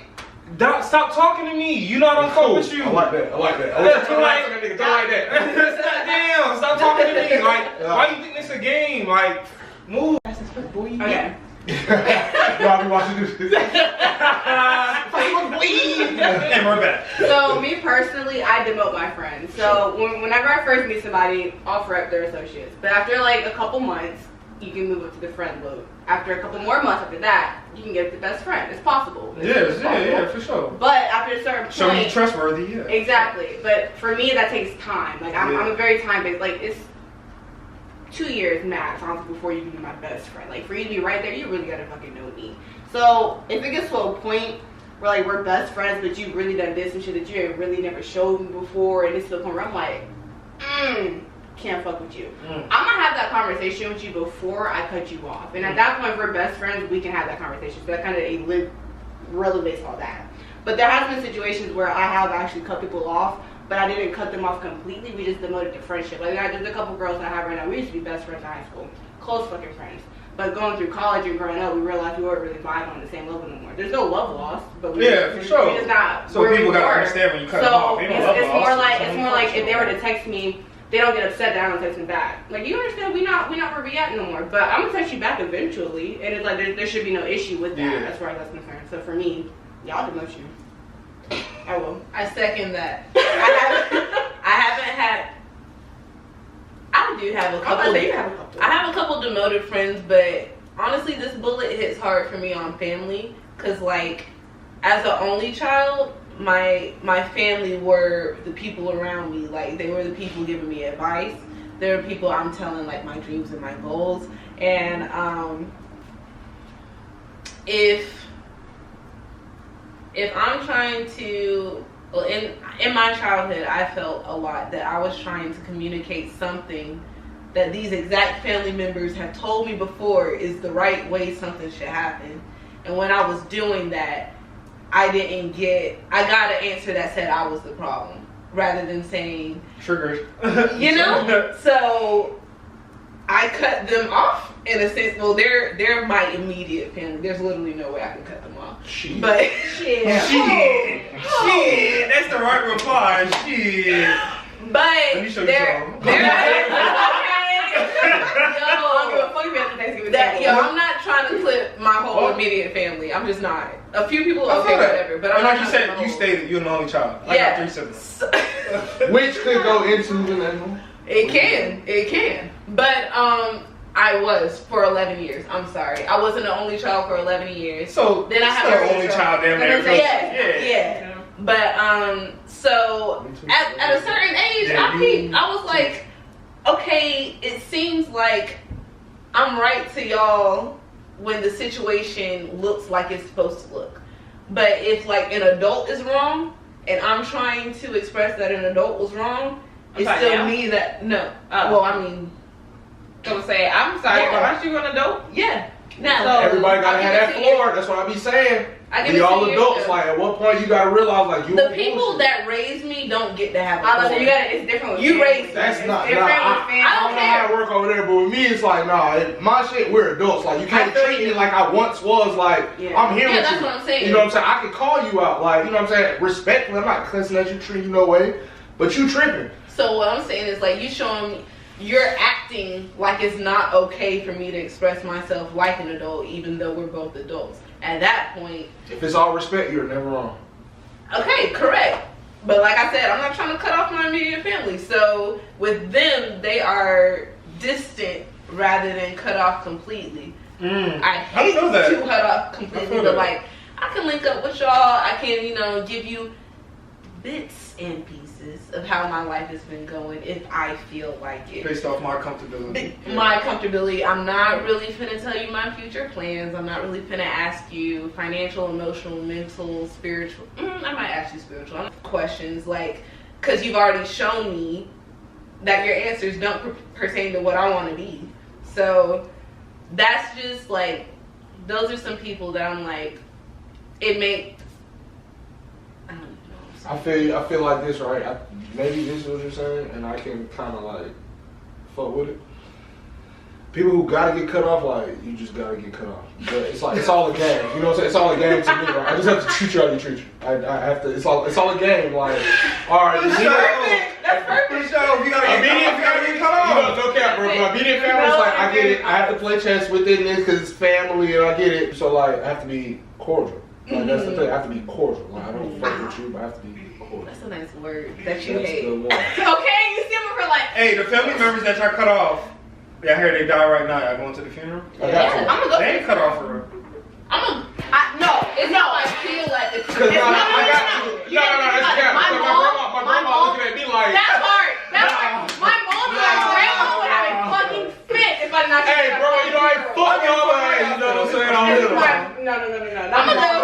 Stop talking to me. You know I don't fuck with you. I like that. I like that. Don't like that. Damn, stop talking to me. Like, why you think this a game? Like, move. Okay. Y'all be watching this. And we're back. So me personally, I demote my friends. So whenever I first meet somebody, offer up their associates. But after like a couple months, you can move up to the friend loop. After a couple more months after that, you can get the best friend. It's possible. Yeah, for sure. But after a certain point, show me trustworthy. Yeah. Exactly. But for me, that takes time. Like I'm a very time based. Like it's 2 years max, honestly, before you can be my best friend. Like for you to be right there, you really gotta fucking know me. So if it gets to a point where like we're best friends, but you've really done this and shit that you ain't really never showed me before, and it's to the point where I'm like, can't fuck with you. I'm gonna have that conversation with you before I cut you off. And at that point, if we're best friends, we can have that conversation. So that kind of relevates all that. But there has been situations where I have actually cut people off, but I didn't cut them off completely. We just demoted to friendship. Like there's a couple girls that I have right now. We used to be best friends in high school, close fucking friends. But going through college and growing up, we realized we weren't really vibing on the same level no more. There's no love lost, but for sure. We're just not. So people gotta understand when you cut them off. It's more like if they were to text me, they don't get upset that I don't text them back. Like, you understand, we not where we at no more. But I'm gonna text you back eventually, and it's like there should be no issue with that as far as that's concerned. So for me, y'all demote you. I will. I second that. I do have a couple. I have a couple demoted friends, but honestly, this bullet hits hard for me on family, cause like as an only child, my family were the people around me. Like, they were the people giving me advice. They were people I'm telling like my dreams and my goals. And if I'm trying to, well, in my childhood, I felt a lot that I was trying to communicate something that these exact family members have told me before is the right way something should happen. And when I was doing that, I got an answer that said I was the problem, rather than saying triggered. You know? So I cut them off in a sense. Well, they're my immediate family. There's literally no way I can cut them off. Shit. But Shit, that's the right reply. Shit. But Let me show you they're I'm not trying to clip my whole immediate family. I'm just not. A few people, okay, whatever. But I'm like not you said, you stated you're the only child. I got 3 siblings. Which could go into the animal. It can. But I was for 11 years. I'm sorry, I wasn't the only child for 11 years. So then I had the only child damn near. Yeah. But so at a certain age, I was like, okay, it seems like I'm right to y'all when the situation looks like it's supposed to look. But if like an adult is wrong and I'm trying to express that an adult was wrong, it's still me that well, I mean, Gonna say, I'm sorry, but aren't you an adult? Yeah. Now, so everybody gotta have that floor. That's what I be saying. We all adults. Like, at what point you gotta realize, like, you. The people that raised me don't get to have a floor. You gotta. It's different. With you raised. That's me. not. It's Nah, different with I don't know how to work over there, but with me, it's like, nah. My shit, we're adults. Like, you can't treat me like I once was. Like, I'm here with you. That's what I'm saying. You know what I'm saying? I can call you out. Like, you know what I'm saying? Respectfully, I'm not cussing at you, treating you no way, but you tripping. So what I'm saying is, like, you showing me. You're acting like it's not okay for me to express myself like an adult, even though we're both adults. At that point, if it's all respect, you're never wrong. Okay, correct. But like I said, I'm not trying to cut off my immediate family. So with them, they are distant rather than cut off completely. I hate to cut off completely, but like I can link up with y'all. I can, give you bits and pieces of how my life has been going if I feel like it. Based off my comfortability. My comfortability. I'm not really finna tell you my future plans. I'm not really finna ask you financial, emotional, mental, spiritual. I might ask you spiritual questions, like, because you've already shown me that your answers don't pertain to what I want to be. So that's just like, those are some people that I'm like, it makes. I feel like this, right? Maybe this is what you're saying, and I can kind of like fuck with it. People who gotta get cut off, like, you just gotta get cut off. But it's like, it's all a game. You know what I'm saying? It's all a game to me, right? I just have to treat you how you treat you. I have to. It's all a game. Like, all right, That's perfect. You gotta get cut off. You know, it's okay, bro. My immediate family's like, I get it. I have to play chess within this because it's family, and I get it. So like, I have to be cordial. Like, that's the thing. I have to be cordial. Like, I don't fuck with you, but I have to be cordial. That's a nice word that you hate. Okay, you see them for like. Hey, the family members that y'all cut off, I hear they die right now. Y'all going to the funeral? Yeah, I'm gonna go. They ain't cut off for real. It's not like I feel like it's. Because I got you. No, that's cap. My grandma looking at me like. That's hard. My mom and my grandma would have a fucking fit if I not. Hey, bro, I ain't fucking all the way. You know what I'm saying? No. I'm gonna go.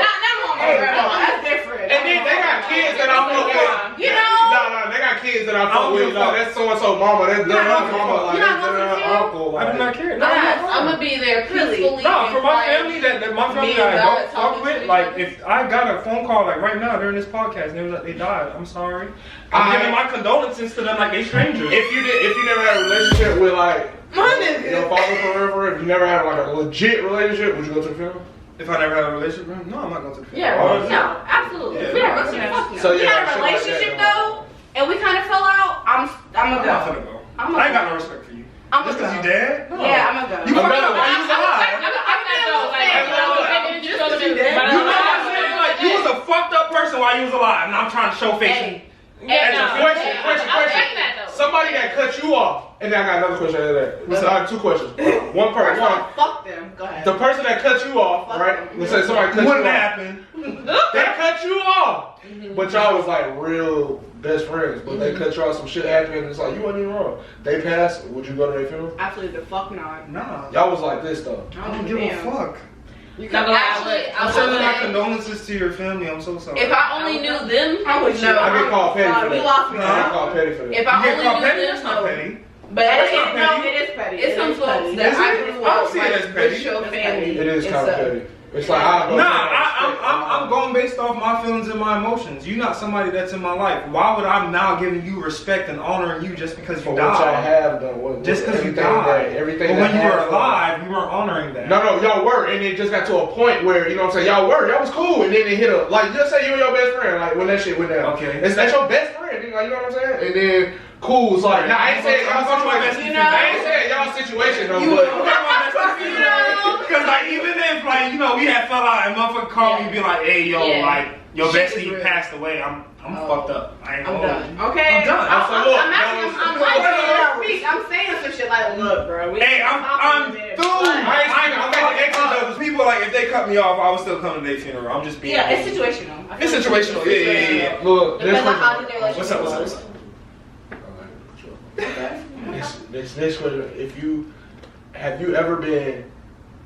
That's different. And then they got kids that I fuck with. No, they got kids that I fuck with. Like, that's so and so mama. That's their mama. Like, that's their uncle. I do not care. I'm gonna be there peacefully. No, for my family that I don't fuck with, like, if I got a phone call like right now during this podcast and they was like they died, I'm sorry. I'm giving my condolences to them like they strangers. If you never had a relationship with like your father forever, if you never had like a legit relationship, would you go to the funeral? If I never had a relationship with him, no, I'm not going to the funeral. Yeah, no, absolutely. Yeah, so we had a relationship though, and we kind of fell out. I'm gonna go. I'm not gonna go. I ain't got no respect for you. Just because you dead? No. Yeah, I'm gonna go. You fucked up while you was alive. You was a fucked up person while you was alive, and I'm trying to show face. Question. Somebody that cut you off, and then I got another question after that. So I have two questions. One person. Fuck them. Go ahead. The person that cut you off, right? Let's say somebody cut you off. What happened? They cut you off, but y'all was like real best friends. But they cut you off, some shit happened, and it's like you wasn't even wrong. They passed. Would you go to their funeral? Absolutely the fuck not. Nah. Y'all was like this though. I don't give a fuck. You can actually, I'm sending my condolences to your family. I'm so sorry. if I only knew them, I would know. I get called petty for that. You lost me. I get called petty for that. if I You get called only petty? knew That's them, not no. petty. But No, it is petty. it's some folks that Is I it? grew I don't up see it as like petty. with your family. It is and kind of stuff. petty. It's like I go. I'm going based off my feelings and my emotions. You're not somebody that's in my life. Why would I now giving you respect and honoring you just because you for what y'all died? have done. Just because you everything died. everything. But that when you were happened. alive, you weren't honoring that. No, y'all were, and it just got to a point where, you know what I'm saying, y'all was cool, and then it hit a, like, just say you and your best friend, like, when that shit went down. Okay. That's your best friend, you know what I'm saying? And then, cool, it's like, nah, I ain't saying y'all situation, I ain't saying y'all situation, though, Because, like, even if, like, you know, we had fell out and motherfucker called me and be like, hey, yo, like, your bestie passed away, I'm fucked up. I ain't done. Okay. I'm done. I'm saying some shit like, look, bro. Hey, I'm through. I'm people like if they cut me off, I would still come to their funeral. I'm just being. Yeah, it's situational. It's situational. Yeah. Look, Depends on how their What's up? relationship This question, have you ever been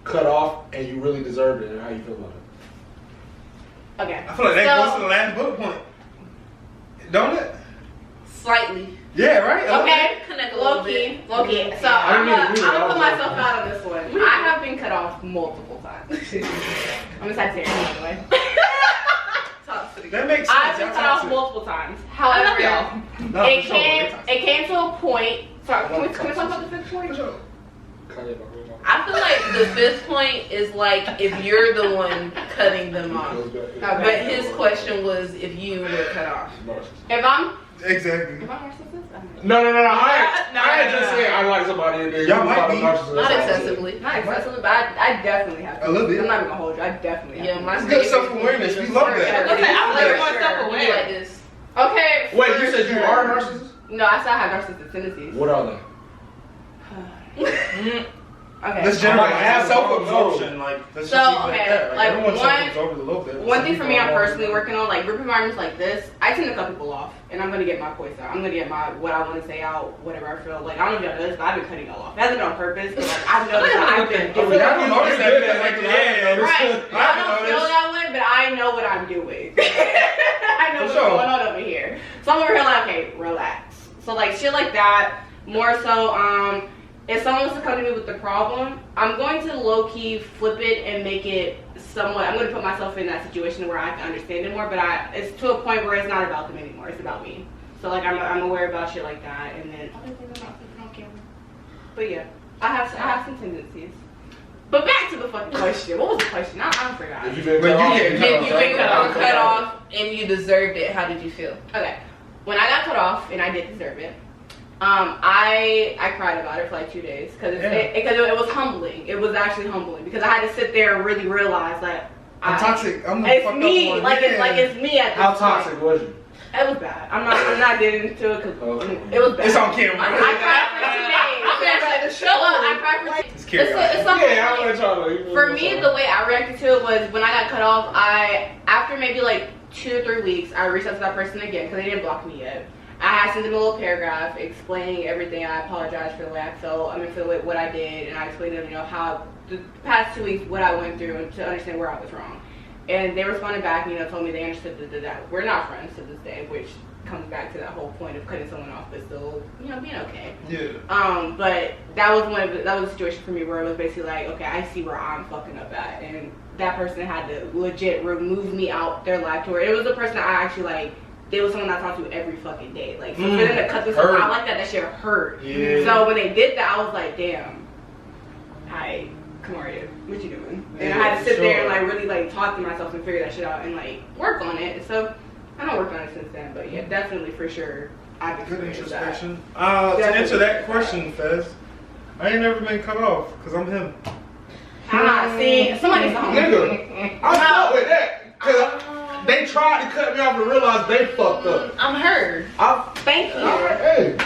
cut off and you really deserved it, and how you feel about it? Okay. I feel like that goes to the last bullet point, don't it? Slightly. Yeah, right. Okay. Connect a little bit. Low key. So I'm gonna put myself out on this one. I have been cut off multiple times. I'm a Sagittarius, by the way. That makes sense. I've been cut off multiple times. However, it came to a point. Sorry, can we talk about the fifth point? I feel like the fifth point is like if you're the one cutting them off. But his question was if you were cut off. If I'm Exactly. narcissist? No. I just said I like somebody in there. Y'all might be. Not excessively. Not excessively, but I definitely have to. A little bit. I'm not even gonna hold you. I definitely have Yeah, to. my It's good self-awareness. We love that. Okay, I'm like like more self-aware. like this. Okay. Wait, you for said you sure. are a narcissist? No, I said I have narcissistic tendencies. What are they? Okay. Let's generalize self-absorption. Like, let's So, just leave it okay, at that. like, everyone's one- self-absorbed a little bit. One thing for me, I'm personally working on, like group environments like this, I tend to cut people off, and I'm gonna get my points out. I'm gonna get my what I want to say out, whatever I feel. Like I don't know if y'all know this, but I've been cutting y'all off. It hasn't been on purpose, but like I've noticed that I've been doing. I don't notice that. Like, yeah, Right. I don't noticed. feel that way, but I know what I'm doing. I know For what's sure. going on over here. So I'm over here like, okay, relax. So like shit like that. More so, if someone wants to come to me with the problem, I'm going to low-key flip it and make it somewhat, I'm going to put myself in that situation where I can understand it more, but it's to a point where it's not about them anymore, it's about me. So like I'm aware about shit like that, and then other things I'm not flipping on camera. But yeah, I have some tendencies. But back to the fucking question. What was the question? I forgot. If you've been But cut off, you If you been cut off and you deserved it, how did you feel? Okay, when I got cut off, and I did deserve it, I cried about it for like 2 days because it was humbling. It was actually humbling because I had to sit there and really realize that I'm toxic. I'm the it's fucked me. up one. Like Yeah. it's me at this How point. toxic was you? It was bad. I'm not getting into it because Okay. it was bad. It's on camera. I cried for 2 days. I cried for 2 days. It's curiosity. It's something Yeah, like- I'm gonna try to. For me, the way I reacted to it was when I got cut off, after maybe like 2 or 3 weeks, I reached out to that person again because they didn't block me yet. I had sent them a little paragraph explaining everything. I apologized for the way I felt. For what I did, and I explained to them, how the past 2 weeks what I went through and to understand where I was wrong. And they responded back, told me they understood that we're not friends to this day, which comes back to that whole point of cutting someone off, but still, being okay. Yeah. But that was a situation for me where it was basically like, okay, I see where I'm fucking up at, and that person had to legit remove me out their life to where it was a person that I actually they was someone I talked to every fucking day. Like, so for them to cut this off, I like that shit hurt. Yeah. So when they did that, I was like, damn. Hi, come are you? What you doing? And I had to sit there and really talk to myself and figure that shit out and work on it. So I don't work on it since then, but yeah, definitely for sure I've Good experienced that. introspection. To answer that question, Fez, I ain't never been cut off because I'm him. See, somebody's home. Nigga, I'm not with that. they tried to cut me off and realized they fucked up. I'm her. Thank you. Hey.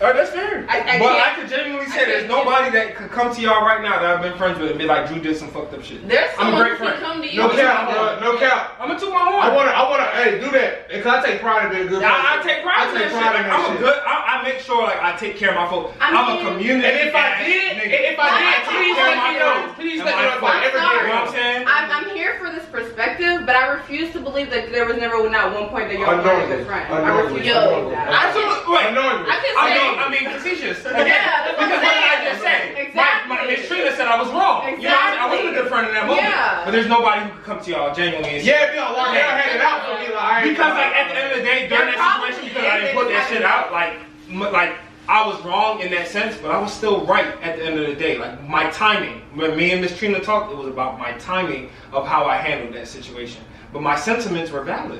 Alright, that's fair. But I could genuinely say there's nobody that could come to y'all right now that I've been friends with and be like, Drew did some fucked up shit. There's I'm a someone great who can friend. come to you. No cap, bro. No cap. I'm gonna toot my horn. I wanna, hey, do that. Cause I take pride in being a good person. I take pride in that shit. Like, I'm a good. I make sure like I take care of my folks. I'm a community. And if I did, please let me know. Please let me know if I ever did. You know what I'm saying? I'm here for this perspective, but I refuse to believe that there was never not one point that you're a very good friend. I refuse to believe that. I mean, facetious. Yeah, because what did I just say? Exactly. Miss Trina said I was wrong. Exactly. You know, I wasn't a good friend in that moment. Yeah. But there's nobody who could come to y'all genuinely and say, Yeah, they'll hand it out for me. because like at the end of the day, during that situation, because I didn't put that shit out, like I was wrong in that sense, but I was still right at the end of the day. Like my timing, when me and Miss Trina talked, it was about my timing of how I handled that situation. But my sentiments were valid.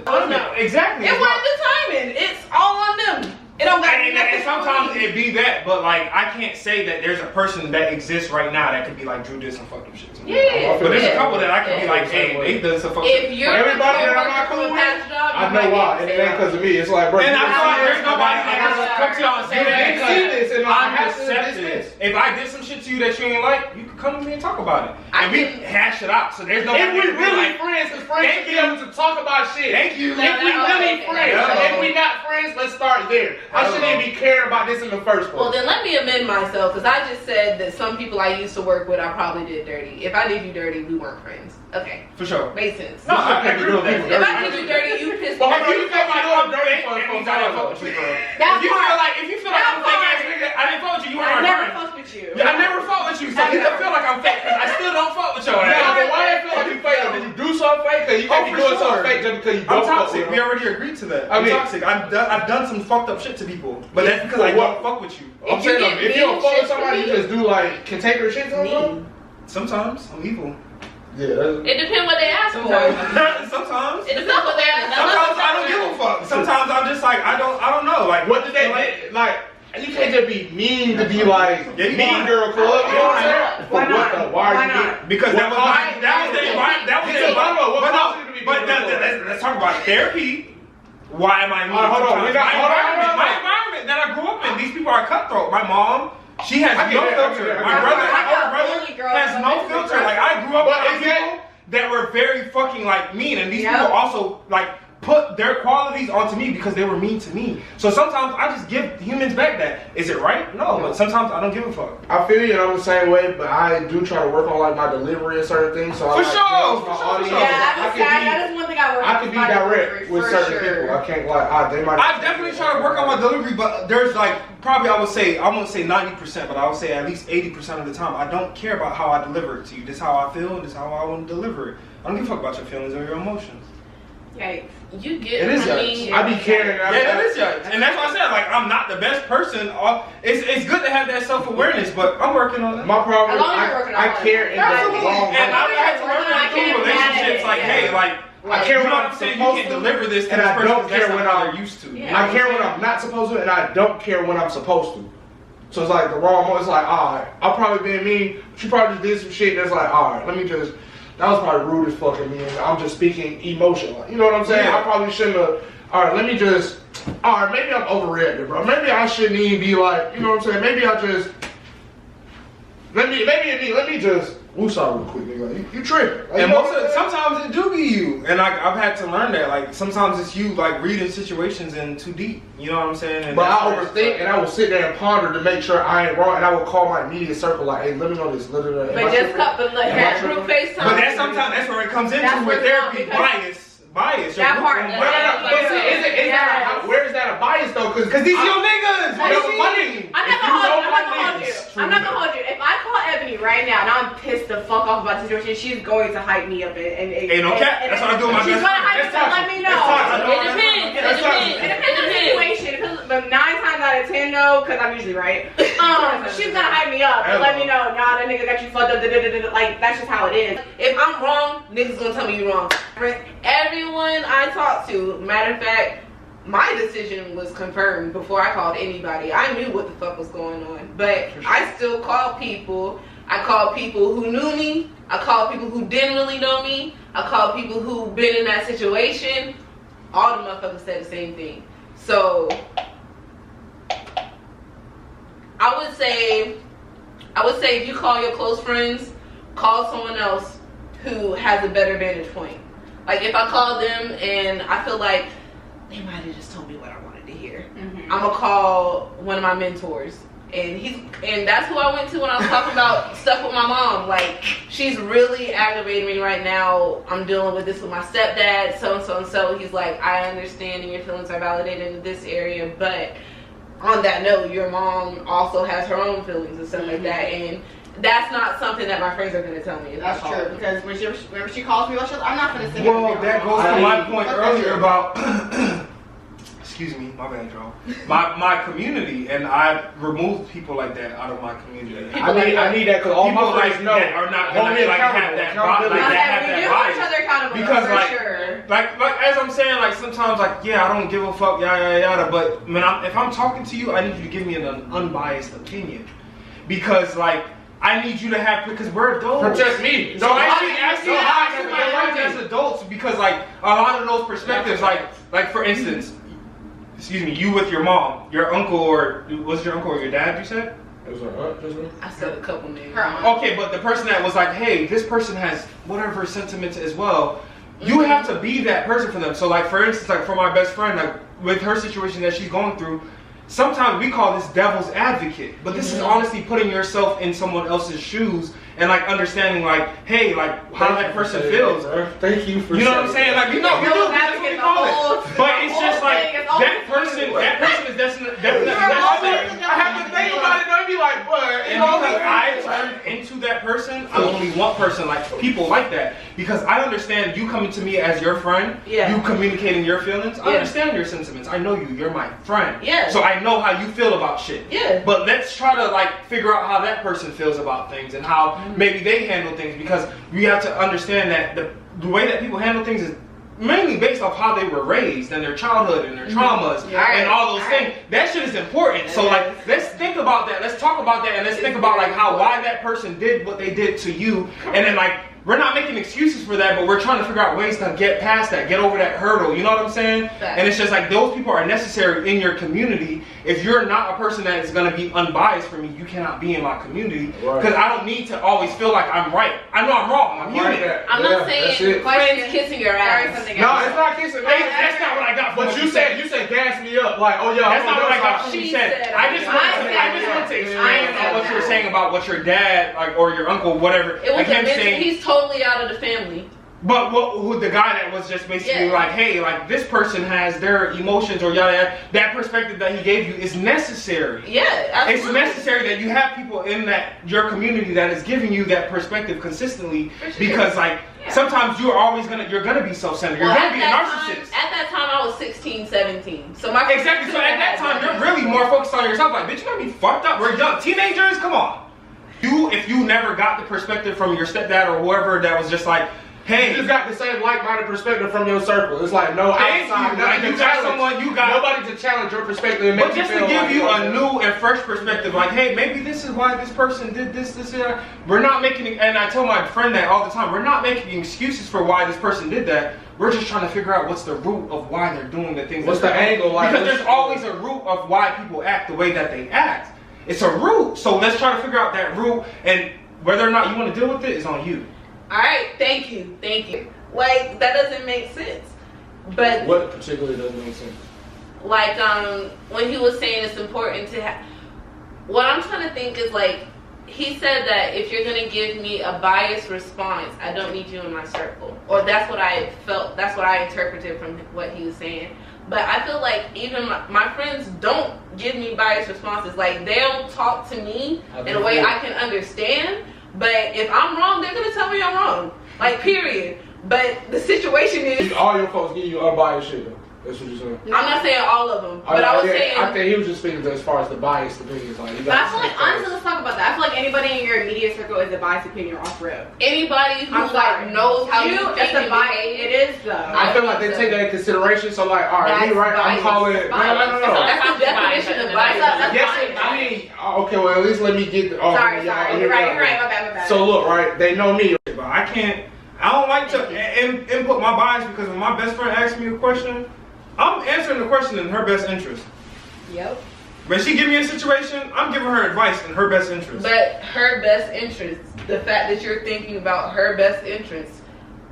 Exactly. It wasn't the timing. It's all on them. It don't got and sometimes it be that, but like I can't say that there's a person that exists right now that could be like Drew did some fucked up shit. Yeah. But there's a couple that I can be like, hey, they did some fucked up shit. If you're everybody that I'm not cool with, I know why, and it ain't because of me. It's like, bro. And I feel like there's nobody that can come to y'all and say that because I'm accepted. If I did some shit to you that you ain't like, you can come to me and talk about it, and we hash it out. So there's nobody. If we really friends, because friends should be able to talk about shit. Thank you. If we really friends, if we not friends, let's start there. I shouldn't even be caring about this in the first place. Well, then let me amend myself, because I just said that some people I used to work with, I probably did dirty. If I did you dirty, we weren't friends. Okay. For sure. Makes sense. No, I agree with that. If I did you dirty, you pissed me But off. if you feel like I'm dirty for if you feel like I'm a fake ass nigga, I didn't fuck with you, you weren't my never friend. fucked with you. I never fuck with you, so you can feel like I'm fake, because I still don't fuck with your ass. Yeah, but why you feel like you fake? Did you do something fake? Cause you can't be doing something fake just because you I'm don't fuck toxic. with We them. already agreed to that. I I'm mean- toxic. I've done some fucked up shit to people, but that's because I don't fuck with you. I'm saying if you don't fuck with somebody, you just do like cantankerous shit to them. Sometimes I'm evil. Yeah. It depends what they ask for. Sometimes. It depends what they ask for. Sometimes I don't give a fuck. Sometimes I'm just like I don't know. Like What did they like? You can't just be mean to be like mean girl club. You know what I'm saying? Why not? Why are you? because that was the environment. But let's talk about therapy. Why am I mean? Hold on. My environment that I grew up in. These people are cutthroat. My mom. She has no filter. My older brother has no filter. Like I grew up with people that were very fucking like mean, and these people also like put their qualities onto me because they were mean to me. So sometimes I just give humans back that. Is it right? No, but sometimes I don't give a fuck. I feel you, and I'm the same way, but I do try to work on like my delivery and certain things. So For sure. That is one thing I work on. I can be direct with certain people. I can't like they might. I definitely try to work on my delivery, but there's like probably I won't say 90%, but I would say at least 80% of the time I don't care about how I deliver it to you. This is how I feel, and this is how I want to deliver it. I don't give a fuck about your feelings or your emotions. Yikes. You get it is I be caring. Yeah, it is yikes. And that's why I said, like, I'm not the best person. It's good to have that self-awareness, but I'm working on it. My problem is I care in the wrong way. And I've had to learn that through relationships, like, hey, like, I care you know when what I'm I'm saying? supposed You to, can deliver this to and this I person don't because care when they're used to. I care when I'm not supposed to, and I don't care when I'm supposed to. So it's like the wrong one. It's like, alright, I've probably been mean. She probably just did some shit that's like, alright, let me just. That was probably rude as fuck of me, and I'm just speaking emotional. You know what I'm saying? Yeah. I probably shouldn't have. Alright, let me just. Alright, maybe I'm overreacting, bro. Maybe I shouldn't even be like, you know what I'm saying? Maybe I just. Let me just. Woosah real quick, nigga. You tripping. Like, And sometimes it do be you. And I've had to learn that. Like, sometimes it's you, like, reading situations in too deep. You know what I'm saying? And but I overthink, and I will sit there and ponder to make sure I ain't wrong, and I will call my immediate circle like, hey, let me know this. But just cut the group FaceTime. But that's where it comes into with therapy. Bias. That part. But see, where is that a bias though? Because these your niggas. I'm not gonna hold you. If I call Ebony right now and I'm pissed the fuck off about the situation, she's going to hype me up and ain't no cap. That's what I do with my she's gonna hype me up. Let me know. It depends. It depends on the situation. But 9 times out of 10 though, because I'm usually right. She's gonna hype me up and let me know. Nah, that nigga got you fucked up. Like that's just how it is. If I'm wrong, niggas gonna tell me you wrong. Everyone I talk to, matter of fact, my decision was confirmed before I called anybody. I knew what the fuck was going on, but I still called people. I called people who knew me. I called people who didn't really know me. I called people who've been in that situation. All the motherfuckers said the same thing. So I would say if you call your close friends, call someone else who has a better vantage point. Like if I call them and I feel like they might have just told me what I wanted to hear, I'm gonna call one of my mentors, and that's who I went to when I was talking about stuff with my mom. Like, she's really aggravating me right now. I'm dealing with this with my stepdad, so and so and so. He's like, I understand and your feelings are validated in this area, but on that note, your mom also has her own feelings and stuff like that, and that's not something that my friends are going to tell me. That's true, because whenever she calls me, I'm not going to say. Well, that goes to my point earlier about. Excuse me, my bad, y'all. My community, and I removed people like that out of my community. I need that because all my friends like know that are not gonna like have that bias. Because like as I'm saying, like sometimes like I don't give a fuck, yada yada. But if I'm talking to you, I need you to give me an unbiased opinion, because like I need you to have, because we're adults. Protect me. So I see my friends as adults, because like a lot of those perspectives, like for instance. Excuse me, you with your mom, your uncle, or was it your uncle or your dad, you said? It was her, I said a couple names. Okay, but the person that was like, hey, this person has whatever sentiments as well, you have to be that person for them. So like, for instance, like for my best friend, like with her situation that she's going through, sometimes we call this devil's advocate, but this is honestly putting yourself in someone else's shoes and like understanding like, hey, like how that person feels. Thank you for. You know what I'm saying? Like, you know, we do that's what we call it. But it's just like that person is definitely necessary. I have to think about it. Don't be like, what? And because I turned into that person, I only want person like people like that, because I understand you coming to me as your friend, you communicating your feelings. I understand your sentiments. I know you. You're my friend. So I know how you feel about shit. But let's try to like figure out how that person feels about things and how maybe they handle things, because we have to understand that the way that people handle things is mainly based off how they were raised and their childhood and their traumas and all those things. That shit is important. So like, let's think about that. Let's talk about that, and let's think about like why that person did what they did to you, and then like, we're not making excuses for that, but we're trying to figure out ways to get past that, get over that hurdle. You know what I'm saying? And it's just like, those people are necessary in your community. If you're not a person that is going to be unbiased for me, you cannot be in my community. Because I don't need to always feel like I'm right. I know I'm wrong. I'm human. I'm not saying friends kissing your ass. No, it's not kissing. That's not what I got from what you said. You said gas me up. Like, oh yeah. That's not what I got from what you said. I just want to expand on what you were saying about what your dad, like, or your uncle, whatever. It was he's totally out of the family. But the guy that was just basically like, hey, like this person has their emotions or yada yada, that perspective that he gave you is necessary. Absolutely. It's necessary that you have people in your community that is giving you that perspective consistently, because like sometimes you're gonna be self-centered. You're gonna be a narcissist. At that time I was 16, 17. So my exactly. So at that time you're really more focused on yourself. Like, bitch, you gotta be fucked up. We're young teenagers. Come on. If you never got the perspective from your stepdad or whoever that was just like, hey, you just got the same like-minded perspective from your circle. It's like nobody to challenge your perspective and make but just you to give like you a new and fresh perspective, like, hey, maybe this is why this person did this, and we're not making. And I tell my friend that all the time. We're not making excuses for why this person did that. We're just trying to figure out what's the root of why they're doing the things. What's the angle? Like, because there's always a root of why people act the way that they act. It's a root. So let's try to figure out that root, and whether or not you want to deal with it is on you. Alright, thank you. Like, that doesn't make sense. But what particularly doesn't make sense? Like, when he was saying it's important to have, what I'm trying to think is like, he said that if you're gonna give me a biased response, I don't need you in my circle. Or that's what I felt, that's what I interpreted from what he was saying. But I feel like even my friends don't give me biased responses. Like, they'll talk to me in a way I can understand. But if I'm wrong, they're gonna tell me I'm wrong. Like, period. But the situation is, all your folks give you unbiased shit though. That's what you're saying. I'm not saying all of them, but I was saying. I think he was just speaking as far as the biased opinions. Like, but I feel like, honestly, let's talk about that. I feel like anybody in your immediate circle is a biased opinion off rip. Anybody who like knows how you think and behave. It is though. I feel like they take that into consideration. So like, all right, me right, I'm calling it. No. That's the definition of bias. Yes, I mean, okay, well at least let me get. Sorry, you're right. My bad. So look, right, they know me, but I can't I don't like to input my bias because when my best friend asks me a question, I'm answering the question in her best interest. Yep. When she give me a situation, I'm giving her advice in her best interest. But her best interest, the fact that you're thinking about her best interest,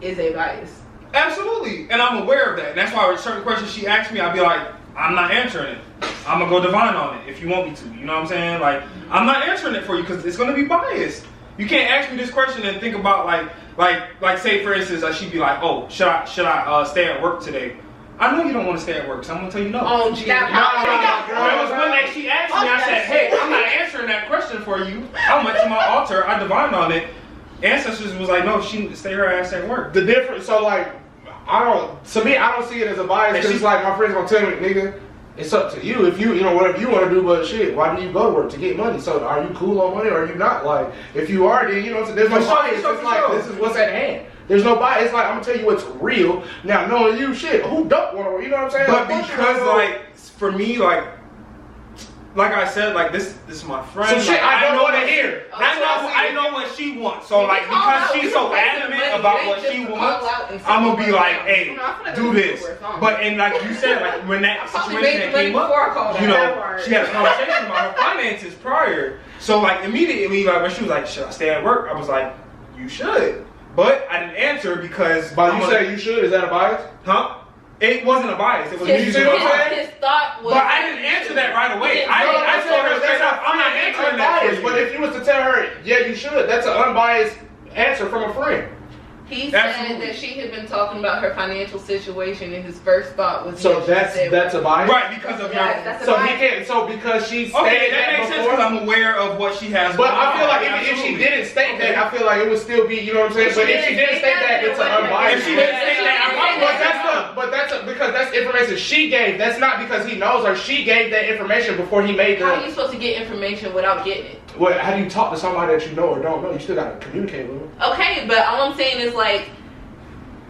is a bias. Absolutely, and I'm aware of that. And that's why with certain questions she asks me, I'll be like, I'm not answering it. I'm gonna go divine on it if you want me to. You know what I'm saying? Like, I'm not answering it for you because it's gonna be biased. You can't ask me this question and think about like say for instance, she'd be like, oh, should I stay at work today? I know you don't want to stay at work, so I'm gonna tell you no. Oh, gee. It was one day she asked me, I said, hey, I'm not answering that question for you. I went to my altar, I divined on it. Ancestors was like, no, she stay her ass at work. The difference, so like, to me, I don't see it as a bias because it's like my friends gonna tell me, nigga, it's up to you. If you know, whatever you want to do, but shit, why do you go to work? To get money. So are you cool on money or are you not? Like, if you are, then, you know, there's no bias. It's like, this is what's at hand. There's no bias. It's like, I'm gonna tell you what's real. Now, knowing you, shit, who don't want to work? You know what I'm saying? But because, like, for me, like I said, like this is my friend. So shit, like, I don't want to hear. I know what she wants. So like because she's so adamant about what she wants, I'm gonna be like, hey, do this. But and like you said, like when that situation that came up, you know, she had a conversation about her finances prior. So like immediately, like when she was like, should I stay at work? I was like, you should. But I didn't answer because. But you say you should. Is that a bias? Huh? It wasn't a bias. It was his thought was. But I didn't answer that right away. I told her straight up, I'm not answering that for you. But if you was to tell her, yeah, you should, that's an unbiased answer from a friend. He said that she had been talking about her financial situation, and his first thought was. So that's a bias, right? Because of your. So he can't. So because she stated that makes sense because I'm aware of what she has. But I feel like if she didn't state that, I feel like it would still be. You know what I'm saying? But if she didn't state that, it's an unbiased. If she didn't state that, because that's information she gave. That's not because he knows her. She gave that information before he made the. How are you supposed to get information without getting it? Well, how do you talk to somebody that you know or don't know? You still gotta communicate with them. Okay, but all I'm saying is like,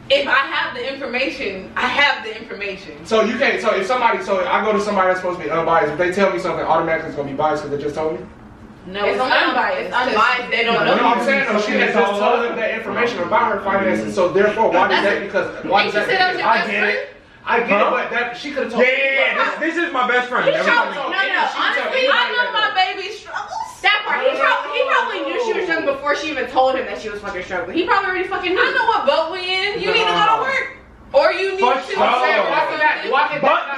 if I have the information, I have the information. So you can't. So if I go to somebody that's supposed to be unbiased, if they tell me something, automatically it's gonna be biased because they just told me. No, it's unbiased. It's unbiased. They don't know. No, I'm saying though, she has just told them that information about her finances. So therefore, why does that? Because why does that? I get it. I get it, but that she could have told me. Yeah. This is my best friend. No. Honestly, I know my baby's struggles. That part, he probably knew she was struggling before she even told him that she was fucking struggling. He probably already fucking knew. I know what boat we in. You need to go to work. Or you need to. But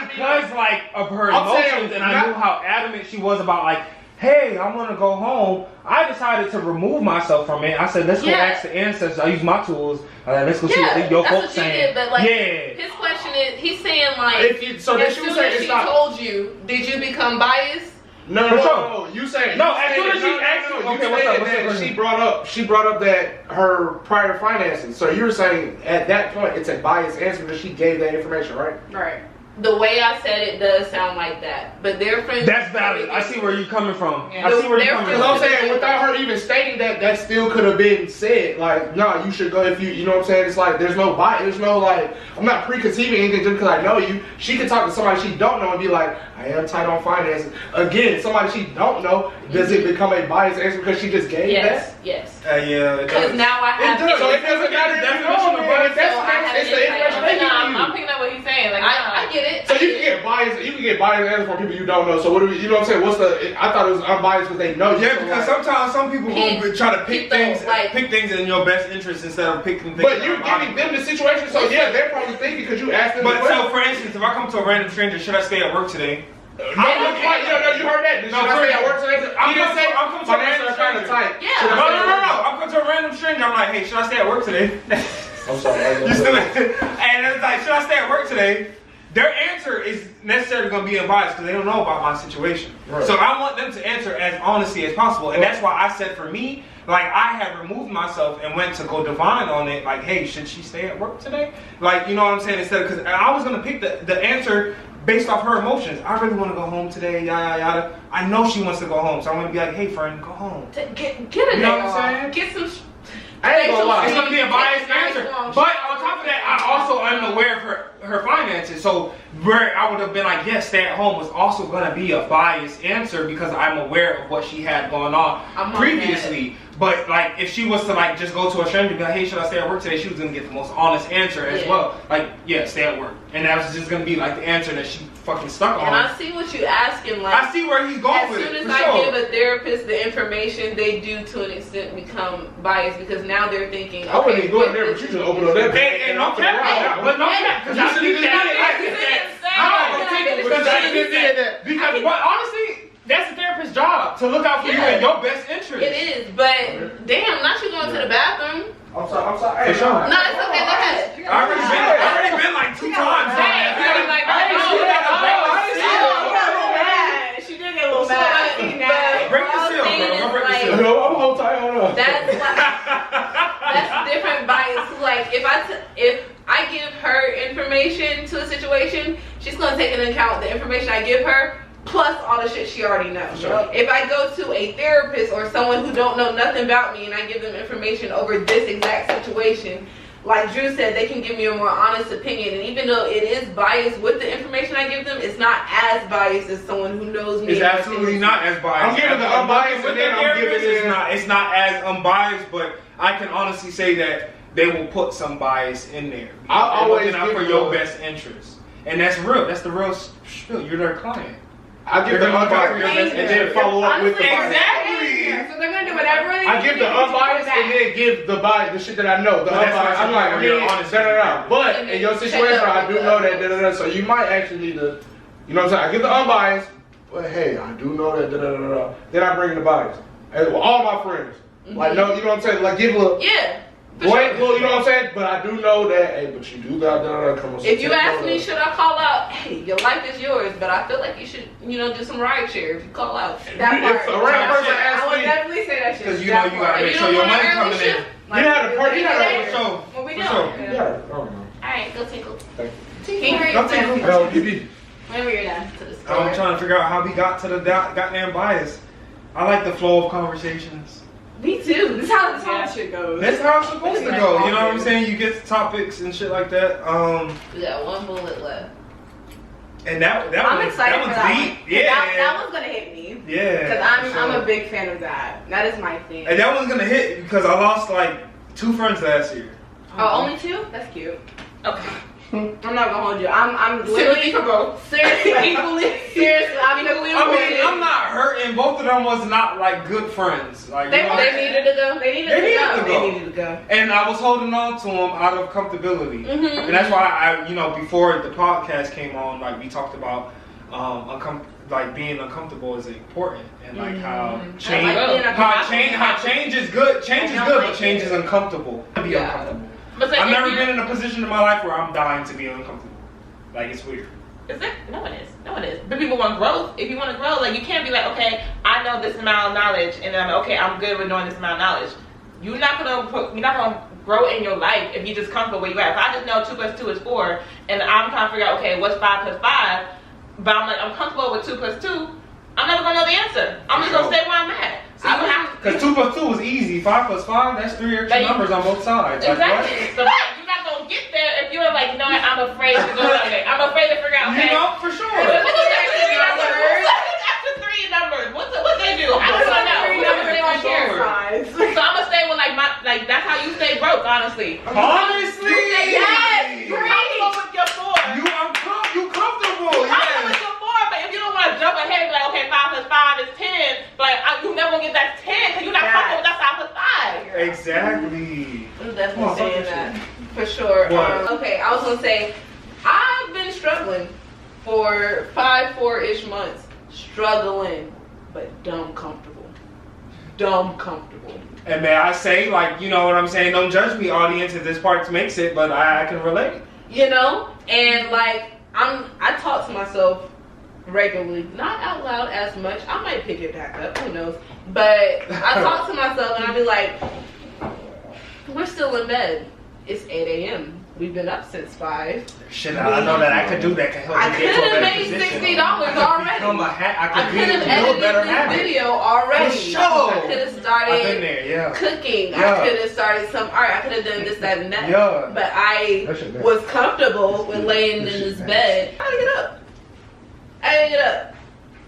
because like of her emotions and I knew how adamant she was about like, hey, I want to go home, I decided to remove myself from it. I said, let's go ask the ancestors. I use my tools. Let's go see what your folks saying. But like, his question is, he's saying like, as soon as she told you, did you become biased? No. You say as soon as she asked you, okay, what's up? She brought up that her prior finances. So you're saying at that point it's a biased answer because she gave that information, right? Right. The way I said it does sound like that, but their friends. That's valid. I see where you're coming from. Yeah. I see where you're coming from. Because I'm saying without her even stating that, that still could have been said. Like, no, you should go if you know what I'm saying. It's like there's no bias. There's no like. I'm not preconceiving anything just because I know you. She could talk to somebody she don't know and be like, I am tight on finances. Again, somebody she don't know. Does it become a biased answer because she just gave that? Yes. Yeah. Because now I have. It does. So it doesn't matter if you know, man. If that's the case, it's the information they give you. I'm picking up what he's saying. Like, I get it. So you can get biased. You can get biased answers from people you don't know. So what do we? You know what I'm saying? What's the? I thought it was unbiased because they know you. Yeah, because sometimes some people will try to pick things in your best interest instead of picking things. But you're giving them the situation, so yeah, they're probably thinking because you asked them. But so, for instance, if I come to a random stranger, should I stay at work today? No, you heard that. Should I stay at work today? He didn't say I'm coming to a random stranger. Yeah. No. I'm coming to a random stranger. I'm like, hey, should I stay at work today? I'm sorry. You still and it's like, should I stay at work today? Their answer is necessarily going to be unbiased because they don't know about my situation. Right. So I want them to answer as honestly as possible. And that's why I said for me, like I had removed myself and went to go divine on it. Like, hey, should she stay at work today? Like, you know what I'm saying? Instead of, because I was going to pick the answer based off her emotions. I really want to go home today, yada, yada. I know she wants to go home. So I'm going to be like, hey, friend, go home. Get a you know what I'm saying? Get some... I ain't gonna lie. It's going to be a biased answer. But on top of that, I also am aware of her finances. So where I would have been like, yes, stay at home was also gonna be a biased answer because I'm aware of what she had going on previously. But like, if she was to like just go to a stranger and be like, hey, should I stay at work today? She was gonna get the most honest answer as well. Like, yeah, stay at work, and that was just gonna be like the answer that she fucking stuck on. And I see what you asking. Like, I see where he's going with it. As soon as I give a therapist the information, they do to an extent become biased because now they're thinking. I wouldn't even go in there, but you just open up that bag. And no cap, but no cap, because I think that. Because honestly, that's the therapist's job to look out for you in your best interest. It is, but damn, not you going to the bathroom. I'm sorry. Hey, for sure. No, it's okay. Go ahead. I already been like 2 times. She did get a little mad. Break the seal, bro. Break the seal. No, I'm hold tight. Hold on. That's different bias. Like if I give her information to a situation, she's gonna take into account the information I give her plus all the shit she already knows. Sure. If I go to a therapist or someone who don't know nothing about me and I give them information over this exact situation, like Drew said, they can give me a more honest opinion. And even though it is biased with the information I give them, it's not as biased as someone who knows me. It's absolutely not as biased. I'm giving the unbiased, and then I'm giving it. It's not as unbiased, but I can honestly say that they will put some bias in there. I always looking out for your best interest, and that's real. That's the real spiel. You're their client. I give the unbiased and then follow up with the bias. Exactly. So they're gonna do whatever they I give the unbiased and then give the bias, the shit that I know. The unbiased, I'm like, you're honest. But in your situation, I do know that. So you might actually need to, you know what I'm saying? I give the unbiased, but hey, I do know that. Then I bring in the bias. And all my friends, like, no, you know what I'm saying? Like, give a Yeah. well, you know what I'm saying? But I do know that, hey, but you do got come on. If you ask me, should I call out? Hey, your life is yours, but I feel like you should, do some ride share if you call out. That part. If a random person I asks would me, definitely say that shit. Because you know you gotta make sure your money coming in. you had a party, For sure. What we For doing? sure. Yeah, I don't know. Alright, go tinkle. Thank Don't take you. LBB. Whenever you're done. To the store. I'm trying to figure out how we got to the goddamn bias. I like the flow of conversations. Me too. This is how this shit goes. That's how it's supposed to go. You know what I'm saying? You get to topics and shit like that. We got 1 bullet left. And that I'm excited was for that deep. one. Yeah. That one's gonna hit me. Yeah. Because for I'm sure. a big fan of that. That is my thing. And that one's gonna hit because I lost like 2 friends last year. Oh, only 2? That's cute. Okay. I'm not gonna hold you. I'm literally for both. seriously seriously. I'm equally I'm not hurting. Both of them was not like good friends. Like They needed to go. They needed to go. And I was holding on to them out of comfortability. Mm-hmm. And that's why I, before the podcast came on, like we talked about like being uncomfortable is important, and like how change is good. Change is good, but change is uncomfortable. Be uncomfortable. But I've never been in a position in my life where I'm dying to be uncomfortable. Like, it's weird. Is it? No, it is. No, it is. But people want growth. If you want to grow, like, you can't be like, okay, I know this amount of knowledge, and then I'm okay, I'm good with knowing this amount of knowledge. You're not gonna grow in your life if you're just comfortable where you're at. If I just know 2 + 2 is 4, and I'm trying to figure out, okay, what's 5 + 5, but I'm comfortable with 2 + 2, I'm never gonna know the answer. I'm just gonna stay where I'm at. So you have to. Because 2 + 2 is easy. 5 + 5, that's 3 extra numbers on both sides. Exactly. So you're not gonna get there if you're like, I'm afraid to go that way. I'm afraid to figure out. Okay, for sure. After 3 numbers, what they do? I don't know. So I'm gonna stay with that's how you stay broke, honestly. Honestly, yes. You're comfortable with your 4. You comfortable? You're comfortable with your 4, but if you don't want to jump ahead and be like, okay, 5 + 5 is 10, but you never gonna get that 10 because you're not comfortable with that 5 + 5. Exactly. I'm definitely saying that. For sure. Okay, I was gonna say, I've been struggling for 4-ish months. Struggling, but dumb comfortable. And may I say, you know what I'm saying? Don't judge me, audience, if this part makes it, but I can relate. And I talk to myself regularly, not out loud as much. I might pick it back up, who knows? But I talk to myself and I be like, we're still in bed. It's 8 a.m. We've been up since 5. Shit, I know that I could do that. Can help I me could get to a have better made position. $60 already. I could I could have edited this video meal already. For sure. I could have I've been started there, yeah. cooking. Yeah. I could have started some art. I could have done this, that, and that. Yeah. But I That shit bad. was comfortable with laying in That shit this bad. bed. I didn't get up. I didn't get up.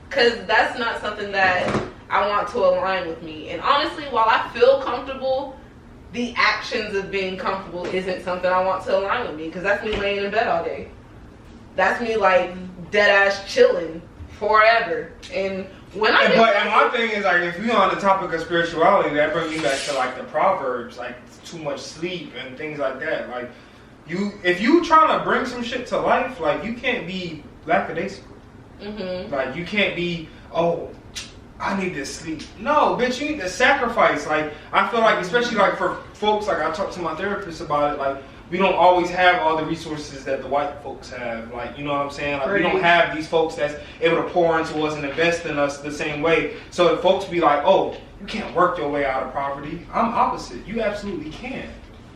Because that's not something that I want to align with me. And honestly, while I feel comfortable, the actions of being comfortable isn't something I want to align with me. Because that's me laying in bed all day. That's me like dead ass chilling forever. And when I And my thing is like, if we on the topic of spirituality, that brings me back to like the Proverbs, like too much sleep and things like that. Like if you trying to bring some shit to life, like you can't be lackadaisical. Like you can't be, oh, I need to sleep. No, bitch, you need to sacrifice. Like I feel like, especially like for folks, like I talk to my therapist about it, like we don't always have all the resources that the white folks have. Like, you know what I'm saying? Like we don't have these folks that's able to pour into us and invest in us the same way. So if folks be like, oh, you can't work your way out of poverty, I'm opposite. You absolutely can.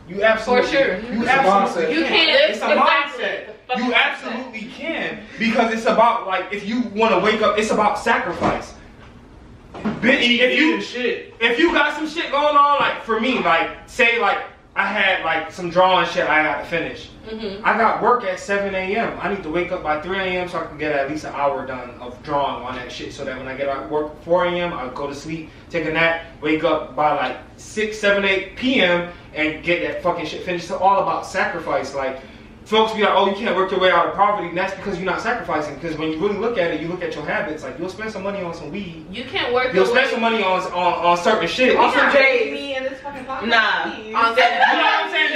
You absolutely, For sure. You It's a absolutely mindset. You can't. It's a mindset. You absolutely can, because it's about like, if you want to wake up, it's about sacrifice. Bitch, if you got some shit going on, like for me, like say like I had like some drawing shit I got to finish. I got work at 7 a.m. I need to wake up by 3 a.m. so I can get at least an hour done of drawing on that shit, so that when I get out work 4 a.m. I'll go to sleep, take a nap, wake up by like 6, 7, 8 p.m. and get that fucking shit finished. It's all about sacrifice. Like folks be like, oh, you can't work your way out of poverty, and that's because you're not sacrificing. Because when you really look at it, you look at your habits. Like you'll spend some money on some weed. You can't work. You'll spend some money on certain shit. Also, Also, me in this fucking podcast. Nah. you know what I'm saying?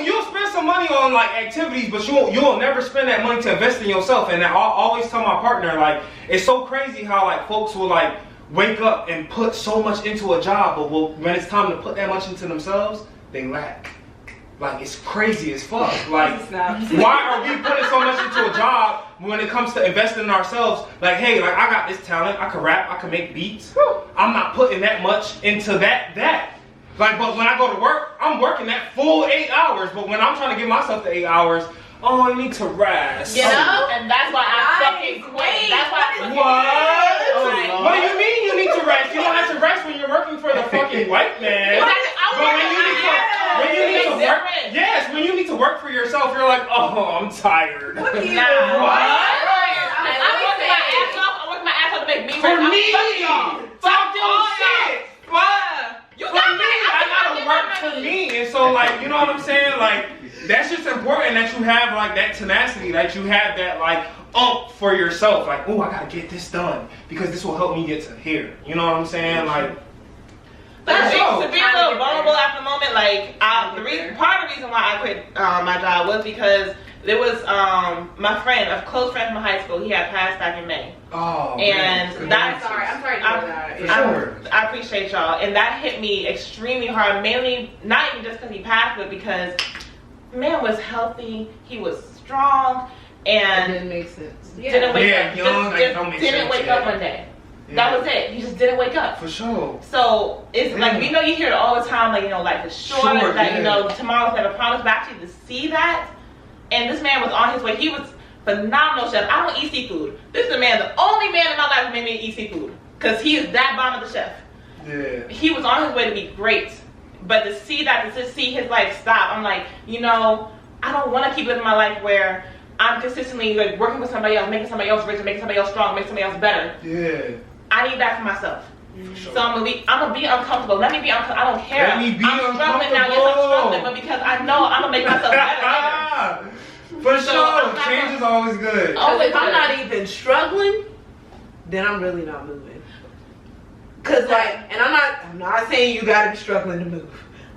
You'll spend some money on like activities, but you'll never spend that money to invest in yourself. And I always tell my partner, like, it's so crazy how like folks will like wake up and put so much into a job, but when it's time to put that much into themselves, they lack. Like, it's crazy as fuck. Like, why are we putting so much into a job when it comes to investing in ourselves? Like, hey, like I got this talent, I can rap, I can make beats. I'm not putting that much into that. Like, but when I go to work, I'm working that full 8 hours. But when I'm trying to give myself the 8 hours, oh, I need to rest. You know? And that's why I fucking quit. That's why I What? What do you mean you need to rest? You don't have to rest when you're working for the fucking white man. But when you need to work, yes, when you need to work for yourself, you're like, oh, I'm tired. What? What? I work my ass off to make me For rest. me, talk your shit. What? You For got me, I gotta work for me, and so like, you know what I'm saying? Like, that's just important that you have like that tenacity, that you have that like for yourself. Like, oh, I gotta get this done because this will help me get to here. You know what I'm saying? Like. To be a little vulnerable at the moment, like part of the reason why I quit my job was because there was my friend, a close friend from high school. He had passed back in May. Oh, and I'm sorry to hear that. Sure. I appreciate y'all, and that hit me extremely hard. Mainly, not even just because he passed, but because man was healthy, he was strong, and It didn't make sense. didn't wake up. Young, Just didn't wake up one day. That was it. He just didn't wake up. For sure. So it's like, you know, you hear it all the time, like, you know, life is short, you know, tomorrow's never promised. But actually to see that, and this man was on his way. He was phenomenal chef. I don't eat seafood. This is the man, the only man in my life who made me eat seafood, because he is that bomb of the chef. Yeah. He was on his way to be great, but to see that, to see his life stop, I'm like, you know, I don't want to keep living my life where I'm consistently like working with somebody else, making somebody else rich, making somebody else strong, making somebody else better. Yeah. I need that for myself. Sure. So I'm gonna be uncomfortable. Let me be uncomfortable. I don't care. Let me be I'm struggling now. Yes, I'm struggling, but because I know I'm gonna make myself better. For So, sure. Change is always good. Oh, if I'm not even struggling, then I'm really not moving. Cause like, and I'm not saying you gotta be struggling to move.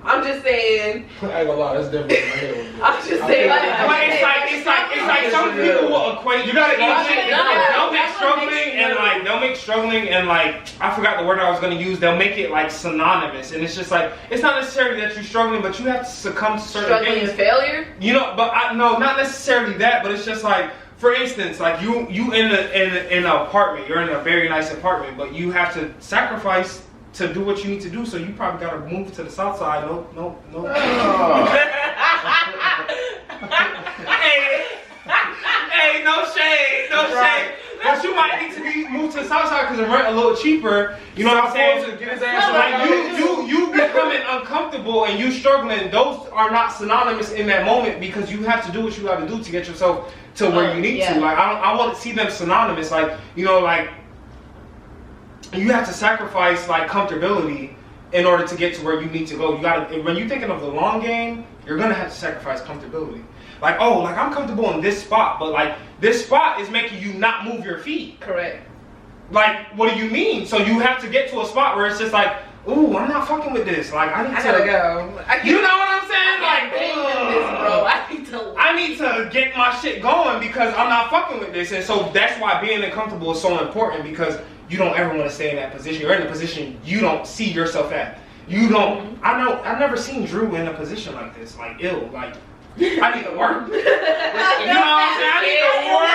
I'm just saying. I ain't gonna lie, that's different. I'm just saying. But it's like some people will equate. You gotta they'll make struggling and like I forgot the word I was gonna use. They'll make it like synonymous, and it's just like it's not necessarily that you're struggling, but you have to succumb to certain Struggling things. and failure. You know, but no, not necessarily that. But it's just like, for instance, like you in an apartment. You're in a very nice apartment, but you have to sacrifice to do what you need to do, so you probably gotta move to the south side. No. Hey, no shade. but you might need to be moved to the south side because the rent a little cheaper. You know what I'm saying? Get his ass So like you becoming uncomfortable and you struggling. Those are not synonymous in that moment because you have to do what you got to do to get yourself to where you need to. Like I want to see them synonymous. Like you know, like you have to sacrifice like comfortability in order to get to where you need to go. You gotta, when you're thinking of the long game, you're gonna have to sacrifice comfortability. Like, oh, like I'm comfortable in this spot, but like this spot is making you not move your feet. Correct. Like, what do you mean? So you have to get to a spot where it's just like, ooh, I'm not fucking with this. Like, I gotta go. You know what I'm saying? Like, I need to get my shit going because I'm not fucking with this. And so that's why being uncomfortable is so important because you don't ever want to stay in that position. You're in a position you don't see yourself at. You don't. I've never seen Drew in a position like this. Like ill. Like I need to work. You know what I'm saying? I need to work.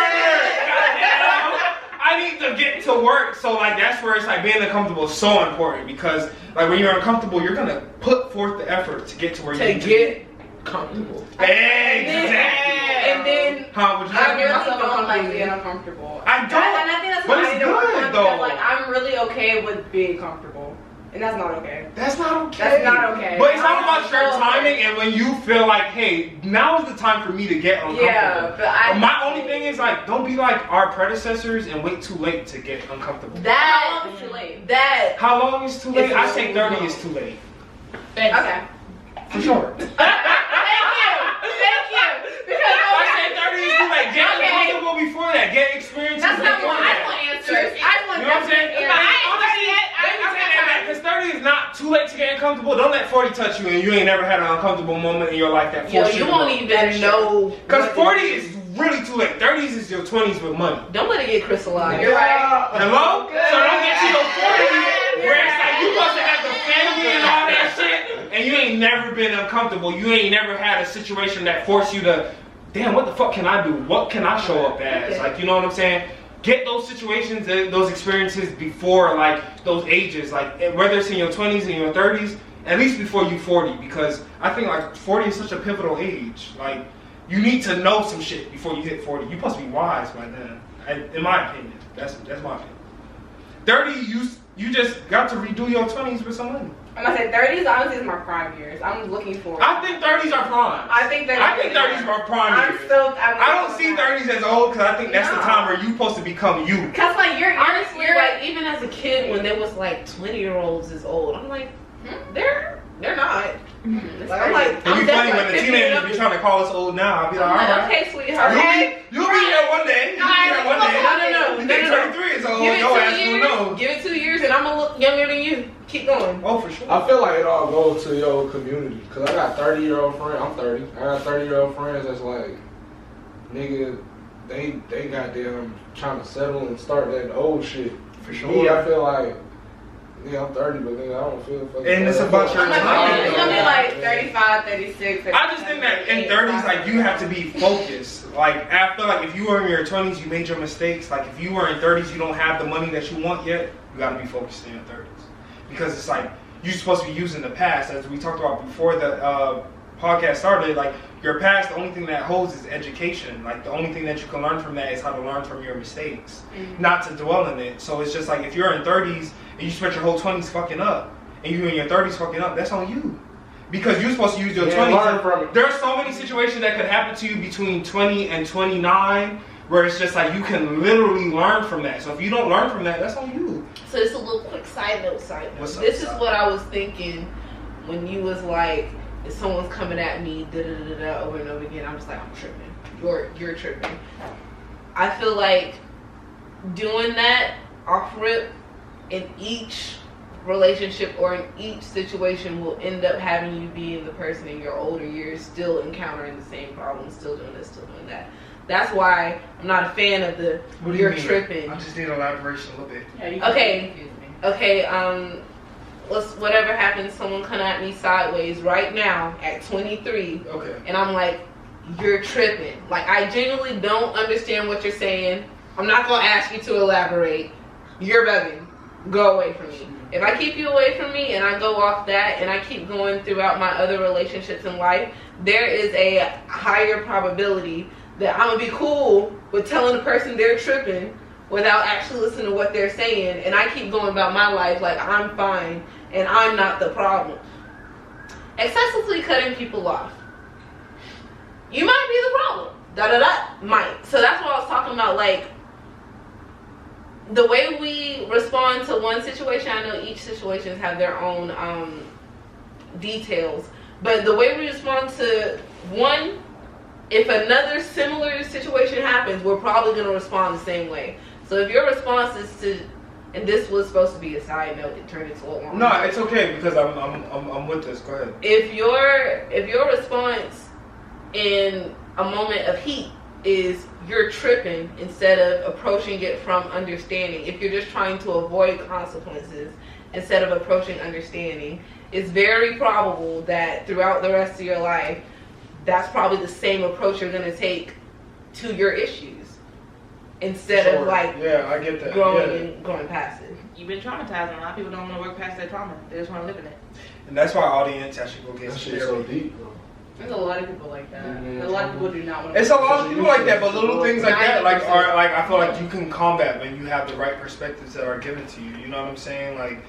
Goddamn. I need to get to work. So like that's where it's like being uncomfortable is so important because like when you're uncomfortable, you're gonna put forth the effort to get to where you need to get comfortable. Exactly. And then How would you I really don't like being uncomfortable. I don't. And I think that's But why it's I don't good, want though. Like I'm really okay with being comfortable, and that's not okay. That's not okay. That's not okay. But it's all about your timing and when you feel like, hey, now is the time for me to get uncomfortable. Yeah, but my only thing is like, don't be like our predecessors and wait too late to get uncomfortable. How long is too late? How long is too late? I say 30 is too late. Okay. For sure. Thank you. Because I say 30 is too late. Get uncomfortable before that. Get experience. that's not before what I want answers. I want You know what I'm saying? answers. But because 30 is not too late to get uncomfortable. Don't let 40 touch you and you ain't never had an uncomfortable moment in your life that Yo, forced you you to won't go. even know. Because 40 is really too late. 30s is your 20s with money. Don't let it get crystallized. You're right. Hello? So don't get to your 40s where it's like you supposed to have the family and all that shit and you ain't never been uncomfortable. You ain't never had a situation that forced you to, damn, what the fuck can I do? What can I show up as? Like, you know what I'm saying? Get those situations, those experiences before like those ages, like whether it's in your 20s and your 30s, at least before you 40, because I think like 40 is such a pivotal age. Like you need to know some shit before you hit 40. You're supposed to be wise by then, in my opinion. That's my opinion. 30, you just got to redo your 20s with some money. I'm gonna say 30s honestly is my prime years. I'm looking for. I think 30s are prime. I think 30s are prime years. I don't see 30s as old because I think that's the time where you're supposed to become you. Cause like you're Honestly, like even as a kid, when there was like 20-year-olds is old, I'm like, they're not. Like, I'm like, It'd be funny when the teenagers be trying to call us old now. I'll be like, all right. Okay, sweetheart. You'll be here one day. You'll be here one day. No. You think 33 is old? Give it Your 2 ass will years. know. Give it 2 years, and I'm gonna look younger than you. Keep going. Oh, for sure. I feel like it all goes to your community. Cause I got 30-year-old friends. I'm 30. I got 30-year-old friends that's like, nigga, they goddamn trying to settle and start that old shit. For sure. Me, I feel like, yeah, I'm 30, but nigga, I don't feel fucking. And it's about your I'm gonna be like 35, 36. 37, I just think that in 30s, like, you have to be focused. Like, I feel like if you were in your 20s, you made your mistakes. Like, if you were in 30s, you don't have the money that you want yet, you gotta be focused in your 30s. Because it's like, you're supposed to be using the past, as we talked about before the podcast started, like, your past, the only thing that holds is education. Like, the only thing that you can learn from that is how to learn from your mistakes, not to dwell in it. So it's just like, if you're in 30s and you spent your whole 20s fucking up, and you're in your 30s fucking up, that's on you. Because you're supposed to use your 20s. Learn from it. There's so many situations that could happen to you between 20 and 29, where it's just like, you can literally learn from that. So if you don't learn from that, that's on you. So it's a little quick side note. What's up, This is what I was thinking when you was like, if someone's coming at me over and over again, I'm just like, I'm tripping. You're tripping. I feel like doing that off rip in each relationship or in each situation will end up having you being the person in your older years still encountering the same problems, still doing this, still doing that. That's why I'm not a fan of the you're tripping. I just need elaboration a little bit. Yeah, Okay, whatever happens, someone come at me sideways right now at 23, Okay. and I'm like, you're tripping. Like, I genuinely don't understand what you're saying. I'm not gonna ask you to elaborate. You're bugging. Go away from me. If I keep you away from me and I go off that and I keep going throughout my other relationships in life, there is a higher probability that I'm gonna be cool with telling the person they're tripping without actually listening to what they're saying, and I keep going about my life like I'm fine and I'm not the problem. Excessively cutting people off. You might be the problem. Might. So that's what I was talking about, like, the way we respond to one situation. I know each situation have their own details, but the way we respond to one, if another similar situation happens, we're probably going to respond the same way. So if your response is to, and this was supposed to be a side note, it turned into a long. No, it's okay because I'm with this. Go ahead. If your response in a moment of heat is you're tripping instead of approaching it from understanding, if you're just trying to avoid consequences instead of approaching understanding, it's very probable that throughout the rest of your life, that's probably the same approach you're going to take to your issues instead of like, yeah, I get that. Going past it. You've been traumatized, and a lot of people don't want to work past their trauma. They just want to live in it. And that's why audience actually go get That some shit's so deep, bro. There's a lot of people like that. Mm-hmm. A lot of people do not want to. It's a lot of people like that, but little things like that, like, 90%. are like, I feel like you can combat when you have the right perspectives that are given to you. You know what I'm saying? Like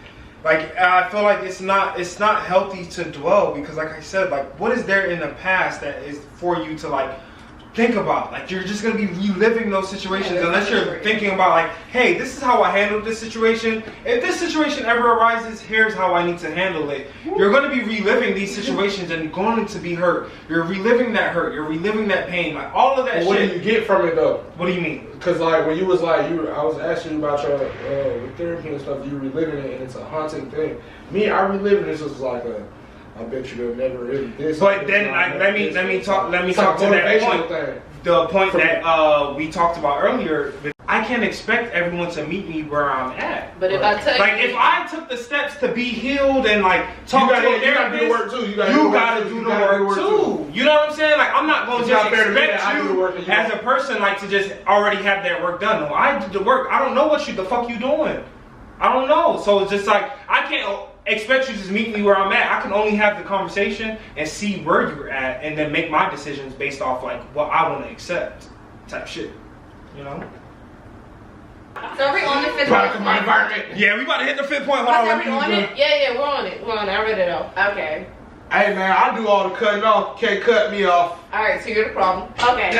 I feel like it's not healthy to dwell because, like I said, like what is there in the past that is for you to like think about? Like you're just gonna be reliving those situations unless you're thinking about like, hey, this is how I handled this situation. If this situation ever arises, here's how I need to handle it. You're gonna be reliving these situations and going to be hurt. You're reliving that hurt. You're reliving that pain. Like all of that What shit. do you get from it though? What do you mean? Because like when you was like I was asking you about your therapy and stuff, you reliving it and it's a haunting thing. Me, I reliving this was like I bet you they'll never really this. But then let me talk to that point. Thing. The point that we talked about earlier. I can't expect everyone to meet me where I'm at. But if I tell you, like if I took the steps to be healed and like talk to a therapist, you gotta do the work too. You gotta do the work too. You know what I'm saying? Like I'm not gonna just expect you as a person like to just already have that work done. No, I did the work. I don't know what the fuck you doing. I don't know. So it's just like I can't expect you to just meet me where I'm at. I can only have the conversation and see where you're at and then make my decisions based off like what I want to accept type shit. You know? So are we on the fifth Product of my point? environment. Yeah, we about to hit the 5th point. Hold Are on. we on it? yeah, we're on it. I read it out. Okay. Hey man, I do all the cutting off. Can't cut me off. All right, so you're the problem. Okay.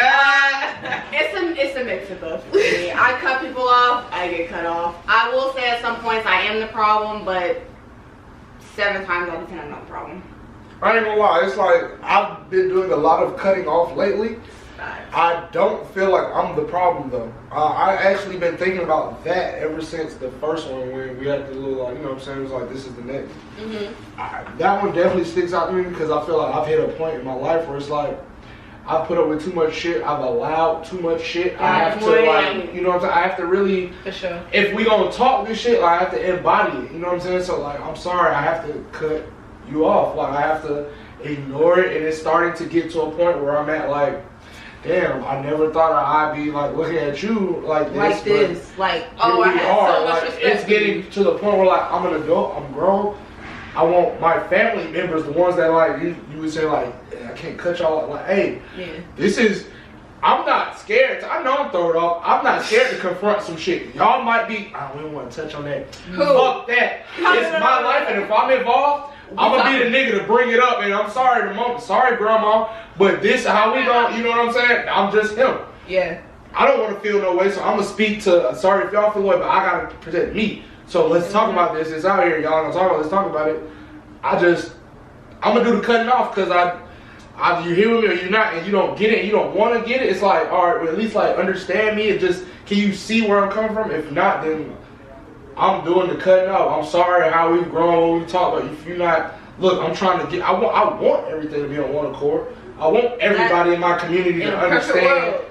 It's a mix of both. I cut people off. I get cut off. I will say at some points I am the problem, but 7 times out of 10 I'm not the problem. I ain't gonna lie, it's like I've been doing a lot of cutting off lately. I don't feel like I'm the problem though. I actually been thinking about that ever since the first one when we had the little like, you know what I'm saying, it was like this is the next. That one definitely sticks out to me because I feel like I've hit a point in my life where it's like I've put up with too much shit, I've allowed too much shit. I have to like, you know what I'm saying, I have to really, For sure. if we gonna talk this shit, like, I have to embody it, you know what I'm saying? So like, I'm sorry, I have to cut you off. Like I have to ignore it, and it's starting to get to a point where I'm at like, damn, I never thought I'd be like looking at you like this. Like, oh, I had so much respect. It's getting to the point where like I'm an adult, I'm grown. I want my family members, the ones that like you would say like, I can't cut y'all, like, hey, this is, I'm not scared. I know I'm throwing off. I'm not scared to confront some shit. Y'all might be, I don't even want to touch on that. Fuck that. It's my life, and if I'm involved, I'm gonna be the nigga to bring it up. And I'm sorry, sorry, grandma, but this how we go. You know what I'm saying? I'm just him. Yeah. I don't want to feel no way, so I'm gonna speak to. Sorry if y'all feel away, but I gotta protect me. So let's talk about this. It's out here, y'all. Let's talk about it. I'm gonna do the cutting off because you hear me or you're not, and you don't get it, and you don't want to get it. It's like, all right, well, at least like understand me and just, can you see where I'm coming from? If not, then I'm doing the cutting off. I'm sorry how we've grown, what we talk about. If you're not, look, I'm trying to get, I want everything to be on one accord. I want everybody in my community to understand.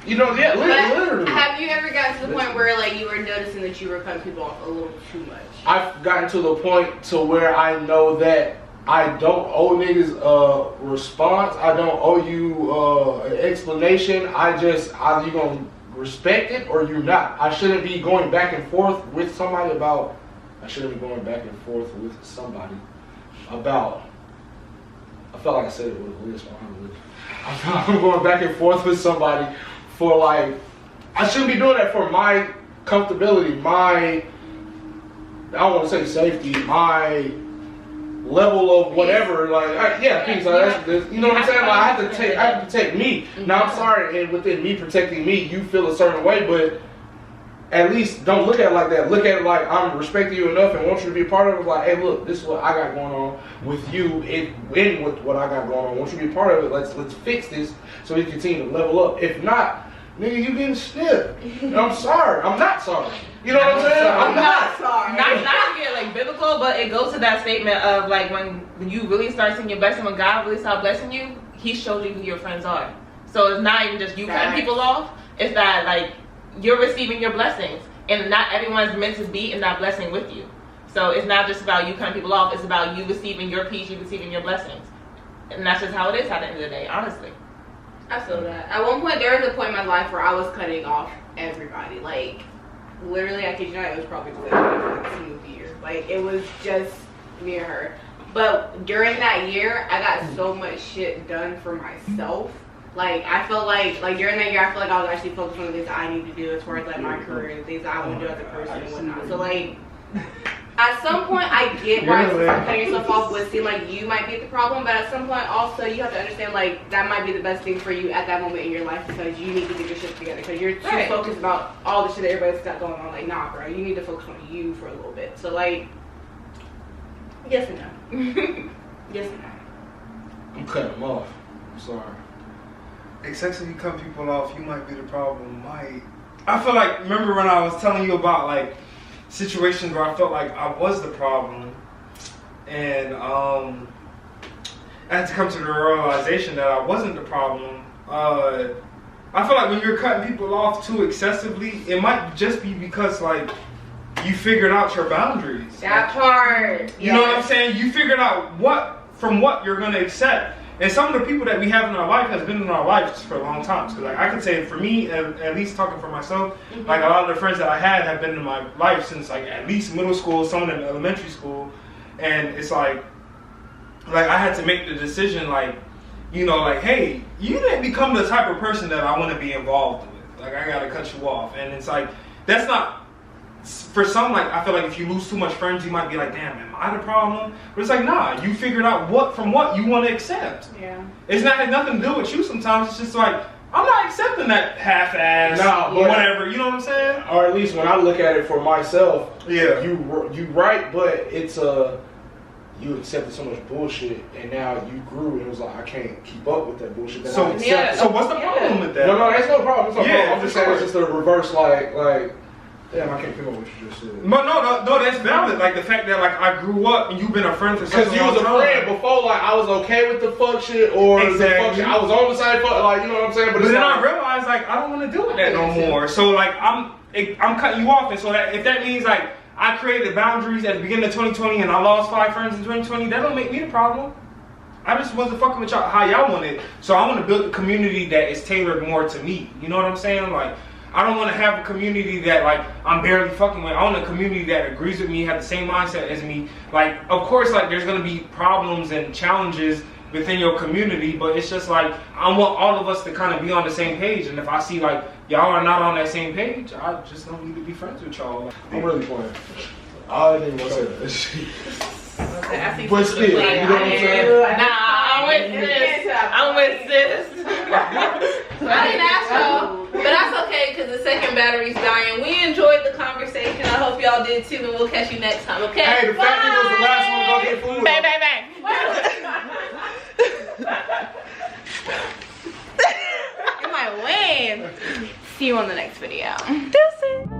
You know, yeah, literally. Have you ever gotten to the point where like you were noticing that you were cutting people off a little too much? I've gotten to the point to where I know that I don't owe niggas a response. I don't owe you an explanation. Either you're gonna respect it or you're not. I shouldn't be going back and forth with somebody about. I shouldn't be going back and forth with somebody about. I felt like I said it with Liz. I'm going back and forth with somebody for like. I shouldn't be doing that for my comfortability, I don't want to say safety, my level of whatever, like, peace. Like, you know what I'm saying? Like, I have to take me. Now, I'm sorry, and within me protecting me, you feel a certain way, but at least don't look at it like that. Look at it like I'm respecting you enough and want you to be a part of it. Like, hey, look, this is what I got going on with you, and with what I got going on. I want you to be a part of it. Let's fix this so we can continue to level up. If not, nigga, you getting snipped. I'm sorry. I'm not sorry. You know what I'm saying? I'm not sorry. Not to get like biblical, but it goes to that statement of like when you really start seeing your blessing, when God really starts blessing you, He shows you who your friends are. So it's not even just you cutting people off. It's that like you're receiving your blessings, and not everyone's meant to be in that blessing with you. So it's not just about you cutting people off. It's about you receiving your peace, you receiving your blessings, and that's just how it is at the end of the day, honestly. I feel that. At one point, there was a point in my life where I was cutting off everybody. Like, literally, I kid you not, it was probably like a single year. Like, it was just me and her. But during that year, I got so much shit done for myself. Like, I felt like during that year, I feel like I was actually focused on the things that I need to do as far as, like, my career and things that I want to do as a person and whatnot. So, like, at some point, I get why cutting yourself off would seem like you might be the problem, but at some point, also, you have to understand, like, that might be the best thing for you at that moment in your life because you need to get your shit together because you're too focused about all the shit that everybody's got going on. Like, nah, bro, you need to focus on you for a little bit. So, like, yes and no. Yes and no. I'm cutting them off. I'm sorry. Excessively cut people off, you might be the problem. I feel like, remember when I was telling you about like situations where I felt like I was the problem, and I had to come to the realization that I wasn't the problem. I feel like when you're cutting people off too excessively, it might just be because like you figured out your boundaries. That part. You know what I'm saying? You figured out what you're gonna accept. And some of the people that we have in our life has been in our lives for a long time. So like I can say for me, at least talking for myself, like a lot of the friends that I had have been in my life since like at least middle school, some of them elementary school. And it's like I had to make the decision like, you know, like, hey, you didn't become the type of person that I want to be involved with. Like I gotta cut you off. And it's like, that's not, for some, like, I feel like if you lose too much friends, you might be like, damn, am I the problem? But it's like, nah, you figured out what you want to accept. Yeah. It's not had nothing to do with you sometimes. It's just like, I'm not accepting that half-ass or whatever. You know what I'm saying? Or at least when I look at it for myself, yeah, you right, but it's you accepted so much bullshit, and now you grew, and it was like I can't keep up with that bullshit. So what's the problem with that? No, that's no problem. It's no problem. I'm just saying sure. it's just a reverse, like. Damn, I can't figure out what you just said. But no, that's valid. Like the fact that like I grew up and you've been a friend for such a long time. Because you was a friend before, like I was okay with the fuck shit or the fuck shit. I was on the side fuck, like you know what I'm saying. But then I realized like I don't want to do that no more. So like I'm cutting you off, and so that if that means like I created boundaries at the beginning of 2020 and I lost 5 friends in 2020, that don't make me the problem. I just wasn't fucking with y'all how y'all wanted. So I want to build a community that is tailored more to me. You know what I'm saying? Like. I don't want to have a community that like I'm barely fucking with. I want a community that agrees with me, have the same mindset as me. Like, of course, like there's gonna be problems and challenges within your community, but it's just like I want all of us to kind of be on the same page. And if I see like y'all are not on that same page, I just don't need to be friends with y'all. I'm really playing. I didn't want to say that. But still, you know what I'm saying? Nah, I'm with sis. I didn't ask y'all, but that's okay because the second battery's dying. We enjoyed the conversation. I hope y'all did too, and we'll catch you next time, okay? Hey, the fact that was the last one to go get food. Bang, bang, bang. You might win. See you on the next video. Deuces.